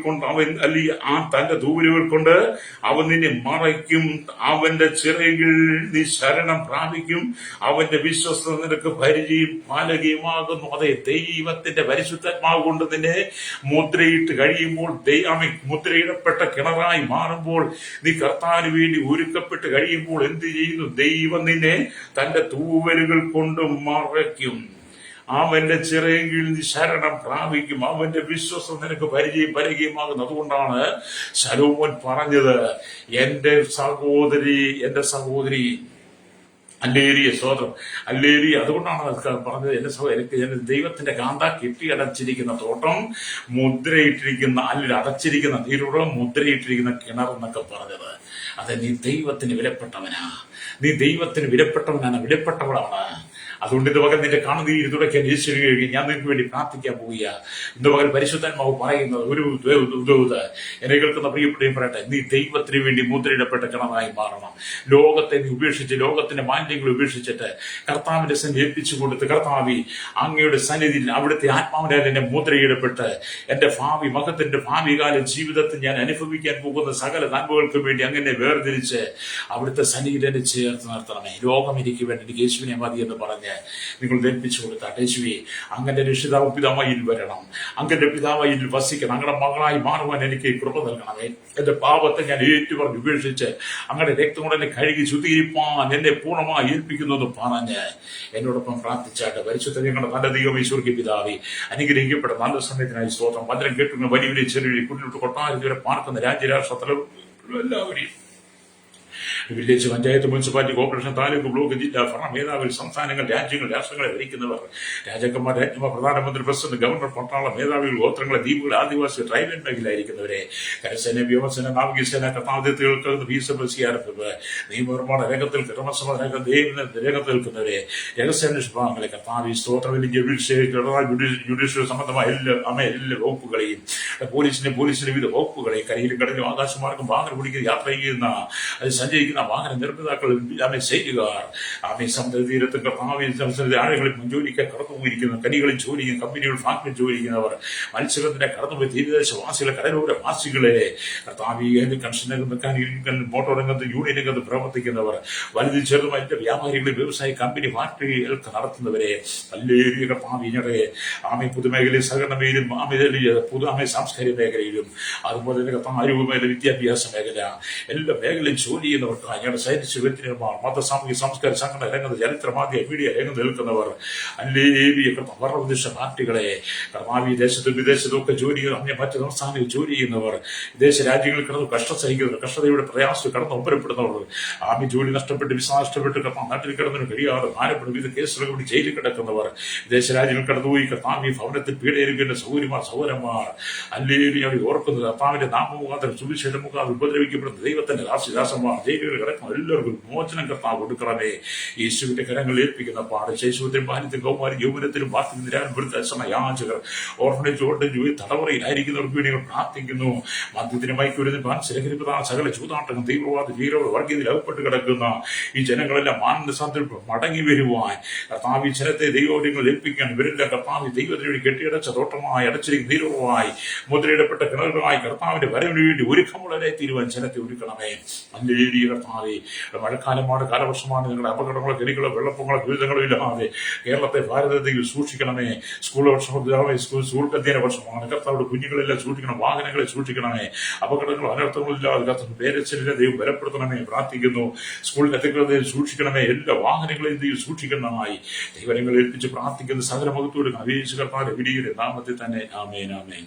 കൊണ്ട് അവൻ നിന്നെ മറയ്ക്കും. അവന്റെ ചിറകിൽ നീ ശരണം പ്രാപിക്കും. അവന്റെ വിശ്വസ്തത നിനക്ക് പരിചയം പാലകയുമാകുന്നു. അതെ, ദൈവത്തിന്റെ പരിശുദ്ധാത്മാവ് കൊണ്ട് നിന്നെ മുദ്രയിട്ട് കഴിയുമ്പോൾ, മുദ്രയിടപ്പെട്ട കിണറായി മാറുമ്പോൾ, നീ കർത്താവിന് വേണ്ടി ഒരുക്കപ്പെട്ട് കഴിയുമ്പോൾ എന്ത് ചെയ്യുന്നു? ദൈവം നിന്നെ തന്റെ തൂവലുകൾ കൊണ്ട് മറയ്ക്കും. അവന്റെ ചിറകിൽ നീ ശരണം പ്രാപിക്കും. അവന്റെ വിശ്വാസം നിനക്ക് പരിചയമാകുന്നു. അതുകൊണ്ടാണ് ശലോമോൻ പറഞ്ഞത്, എന്റെ സഹോദരി അല്ലേലിയ സ്തോത്രം. അല്ലേലിയ. അതുകൊണ്ടാണ് പറഞ്ഞത്, എന്റെ ദൈവത്തിന്റെ കാന്ത കെട്ടിയടച്ചിരിക്കുന്ന തോട്ടം, മുദ്രയിട്ടിരിക്കുന്ന അടച്ചിരിക്കുന്ന നീരുറവ്, മുദ്രയിട്ടിരിക്കുന്ന കിണർ എന്നൊക്കെ പറഞ്ഞത്. അത് നീ ദൈവത്തിന് വിലപ്പെട്ടവനാ. നീ ദൈവത്തിന് വിലപ്പെട്ടവളാണ്. അതുകൊണ്ട് ഇന്ന് പകൽ നിന്റെ കണ്ണുനീര് തുടയ്ക്കാൻ യേശുവിന് കഴിയും. ഞാൻ നിനക്ക് വേണ്ടി പ്രാർത്ഥിക്കാൻ പോവുക. ഇന്ന് പകൽ പരിശുദ്ധാത്മാവ് പറയുന്നത് ഒരു എന്നെ കേൾക്കുന്ന പ്രിയപ്പെട്ടവരും പറയട്ടെ, നീ ദൈവത്തിന് വേണ്ടി മുദ്രയിടപ്പെട്ട കിണറായി മാറണം. ലോകത്തെ നീ ഉപേക്ഷിച്ച്, ലോകത്തിന്റെ മാലിന്യങ്ങൾ ഉപേക്ഷിച്ചിട്ട് കർത്താവിന്റെ സന്നിധി ഏൽപ്പിച്ചു കൊടുത്ത്, കർത്താവി അങ്ങയുടെ സന്നിധിയിൽ അവിടുത്തെ ആത്മാവിനാൽ എന്നെ മുദ്രയിടപ്പെട്ട് എന്റെ മഹത്തിന്റെ ഭാവികാല ജീവിതത്തിൽ ഞാൻ അനുഭവിക്കാൻ പോകുന്ന സകല നന്മകൾക്കും വേണ്ടി അങ്ങനെ വേർതിരിച്ച് അവിടുത്തെ സന്നിധിയിൽ എന്നെ ചേർത്ത് നിർത്തണമേ. ലോകം എനിക്ക് വേണ്ടി എനിക്ക് യേശുവിനെ മതി എന്ന് പറഞ്ഞ് നിങ്ങൾ ധരിപ്പിച്ചു കൊടുത്താൽ, യേശുവേ അങ്ങന്റെ രക്ഷിതാവ് പിതാവായിൽ വരണം, അങ്ങന്റെ പിതാവായിൽ വസിക്കണം, അങ്ങയുടെ മകളായി മാറുവാൻ എനിക്ക് കൃപ നൽകണമേ. എന്റെ പാപത്തെ ഞാൻ ഏറ്റുപറഞ്ഞ് ഉപേക്ഷിച്ച് അങ്ങയുടെ രക്തം കൊണ്ട് എന്നെ കഴുകി ശുദ്ധീകരിപ്പാൻ എന്നെ പൂർണ്ണമായി ഏൽപ്പിക്കുന്നു എന്ന് പറഞ്ഞ് എന്നോടൊപ്പം പ്രാർത്ഥിച്ചാട്ട് പരിശുദ്ധ ഞങ്ങളുടെ നല്ല ദൈവമേ സ്വർഗ്ഗീയ പിതാവേ, അനുഗ്രഹിക്കപ്പെട്ട നല്ല സമയത്തിനായി സ്തോത്രം. മധുരം കേട്ടുന്ന വലിയ ചെറിയ കുഞ്ഞിലോട്ട് കൊട്ടാരത്തിലൂടെ പാർക്കുന്ന രാജ്യരാഷ്ട്ര തലവരും എല്ലാവരെയും, village, panchayat, municipality, corporation, taluk, block, ജില്ല, ഭരണ മേധാവികൾ, സംസ്ഥാനങ്ങൾ, രാഷ്ട്രങ്ങളെ ഭരിക്കുന്നവർ, രാജാക്കന്മാർ, രാജ്യമാർ, പ്രധാനമന്ത്രി, പ്രസിഡന്റ്, ഗവർണർ, പട്ടാള മേധാവികൾ, ഗോത്രങ്ങളെ, ദ്വീപുകൾ, ആദിവാസികൾ, ട്രൈബൽ മേഖലയായിരിക്കുന്നവരെ, കരസേന, വ്യോമസേന, നാവികസേന, കർത്താദ്യത്തുകൾക്ക് നിയമനിർമ്മാണ രംഗത്തിൽ, ക്രമസഭ രംഗത്ത് നിൽക്കുന്നവരെ, രഹസ്യാന്വേഷണ വിഭാഗങ്ങളെ, കർത്താവ് സ്തോത്രം, ജുഡീഷ്യൽ സംബന്ധമായ എല്ലാ വകുപ്പുകളെയും, പോലീസിന്റെ വിവിധ വകുപ്പുകളെ, കരയിലും കടലിലും ആകാശമാർഗം വാഹനം പിടിക്കുന്ന യാത്ര ചെയ്യുന്ന സഞ്ചരിക്കുന്ന ചെയ്യുന്ന വാഹന നിർമ്മിതാക്കൾ, ആമേ ചെയ്യുകാർ, ആമേ സമുദ്രതീരത്തും ആഴങ്ങളിൽ ജോലിക്ക് കടന്നുപോയിരിക്കുന്ന കനികളിൽ ജോലി ചെയ്യുന്ന കമ്പനികൾ, ഫാക്ടറിയിൽ ജോലി ചെയ്യുന്നവർ, മത്സ്യബന്ധന കടന്നുപോയി തീരദേശവാസികളെ, കടലോര വാസികളെ, കർത്താവ് കൺസ്ട്രക്ഷൻ രംഗത്ത്, മോട്ടോർ രംഗത്ത്, യൂണിയൻ രംഗത്ത് പ്രവർത്തിക്കുന്നവർ, വലുതും ചെറുതുമായിട്ട് വ്യാപാരികളെ, വ്യവസായ കമ്പനി, ഫാക്ടറികൾ നടത്തുന്നവരെ, അല്ലേരിയ കർത്താവിനടെ ആമെ പൊതുമേഖലയിൽ, സഹകരണ മേഖലയിലും, ആമെ സാംസ്കാരിക മേഖലയിലും, അതുപോലെ തന്നെ ആരോഗ്യ മേഖല, വിദ്യാഭ്യാസ മേഖല, എല്ലാ മേഖലയും ജോലി ചെയ്യുന്നവർക്ക്, ഞങ്ങളുടെ സൈനിക വ്യക്തിനിർമ്മാർ, മത, സാമൂഹിക, സാംസ്കാരിക സംഘടന രംഗത്ത്, ചരിത്ര, മാധ്യമ, മീഡിയ രംഗത്ത് നിൽക്കുന്നവർ, അല്ലേരിയ വർണ്ണപ്രദേശ പാർട്ടികളെ, കർത്താവ് ദേശത്തും വിദേശത്തും ഒക്കെ ജോലി ചെയ്യുന്ന, മറ്റ് സംസ്ഥാനങ്ങളിൽ ജോലി ചെയ്യുന്നവർ, വിദേശ രാജ്യങ്ങളിൽ കിടന്ന് കഷ്ടം സഹിക്കുന്നവർ, കഷ്ടതയുടെ പ്രയാസം കടന്ന് ഒപ്പരപ്പെടുന്നവർ, ആമി ജോലി നഷ്ടപ്പെട്ട്, വിസ നഷ്ടപ്പെട്ട് നാട്ടിൽ കിടന്നതിന് കഴിയാതെ ഭാരപ്പെടും, വിവിധ കേസുകൾ കൂടി ജയിലിൽ കിടക്കുന്നവർ, വിദേശ രാജ്യങ്ങൾ കടന്നുപോയി കർത്താവ് ഭവനത്തിൽ പീഡയിരിക്കേണ്ട സൗകര്യമാർ, സൗരന്മാർ, അല്ലേലൂയ അവർ ഓർക്കുന്നത്, കർത്താവിന്റെ നാമമുഖാന്തരം, സുവിശേഷം മുഖാന്തരം ഉപദ്രവിക്കപ്പെടുന്ന ദൈവത്തിന്റെ ദാസന്മാർ, ജയിലുകളിൽ കിടക്കുന്ന എല്ലാവർക്കും മോചനം കർത്താവ് കൊടുക്കണമേ. യേശുവിന്റെ കരങ്ങളിൽ ഏൽപ്പിക്കുന്ന പാട്, ശൈശവത്തിലും ബാല്യത്തിലും കൗമാരം യൗവനത്തിലും വാർത്തയും വൃദ്ധ യാചകർ, ഓർഫനേജ്, ഓർഡേജ്, തടവറയിലായിരിക്കുന്നവർക്ക് വേണ്ടി പ്രാർത്ഥിക്കുന്നു. മദ്യത്തിന്, മയക്കുമരുന്നിന്, ലഹരി പ്രധാന സകല ചൂതാട്ടങ്ങൾ, തീവ്രവാദ ഭീകരത, വർഗീയതയിൽ അകപ്പെട്ട് കിടക്കുന്ന ഈ ജനങ്ങളെല്ലാം മാനസാന്തരം മടങ്ങി വരുവാൻ കർത്താവ് ജനത്തെ ദൈവങ്ങൾ ഏൽപ്പിക്കാൻ, ഇവരെല്ലാം കർത്താവ് ദൈവത്തിന് വേണ്ടി കെട്ടിയടച്ച തോട്ടമായി, അടച്ചിരിക്കുന്ന തീരവുമായി, മുദ്രയിടപ്പെട്ട കിണറുകളായി കർത്താവിന്റെ വരവിന് വേണ്ടി ഒരുക്കമുള്ളവരെ തീരുവാൻ ജനത്തെ ഒരുക്കണമേ. അല്ലേലൂയ കർത്താവേ, മഴക്കാലമാണ്, കാലവർഷമാണ്, നിങ്ങളുടെ അപകടങ്ങളോ, കെണികളോ, വെള്ളപ്പൊങ്ങളോ, ദുരിതങ്ങളോ ഇല്ലാതെ കേരളത്തെ, ഭാരതത്തിൽ സൂക്ഷിക്കണമേ. സ്കൂൾ അധ്യയന വർഷമാണ്, കർത്താവിടെ കുഞ്ഞുങ്ങളെല്ലാം സൂക്ഷിക്കണം, വാഹനങ്ങളെ സൂക്ഷിക്കണമേ, അപകടങ്ങളോ അനർത്ഥങ്ങളോ ഇല്ലാതെ കർത്താവ് പേരച്ഛനെ ദൈവം ബലപ്പെടുത്തണമേ. പ്രാർത്ഥിക്കുന്നു. സ്കൂളിൽ എത്തിക്കുന്നതിൽ സൂക്ഷിക്കണമേ, എല്ലാ വാഹനങ്ങളെയും ദൈവം സൂക്ഷിക്കുന്നതായി ദൈവങ്ങൾ ഏൽപ്പിച്ച് പ്രാർത്ഥിക്കുന്ന സകല മഹത്വം യേശു കർത്താവിന്റെ വലിയ നാമത്തിൽ തന്നെ. ആമേൻ, ആമേൻ.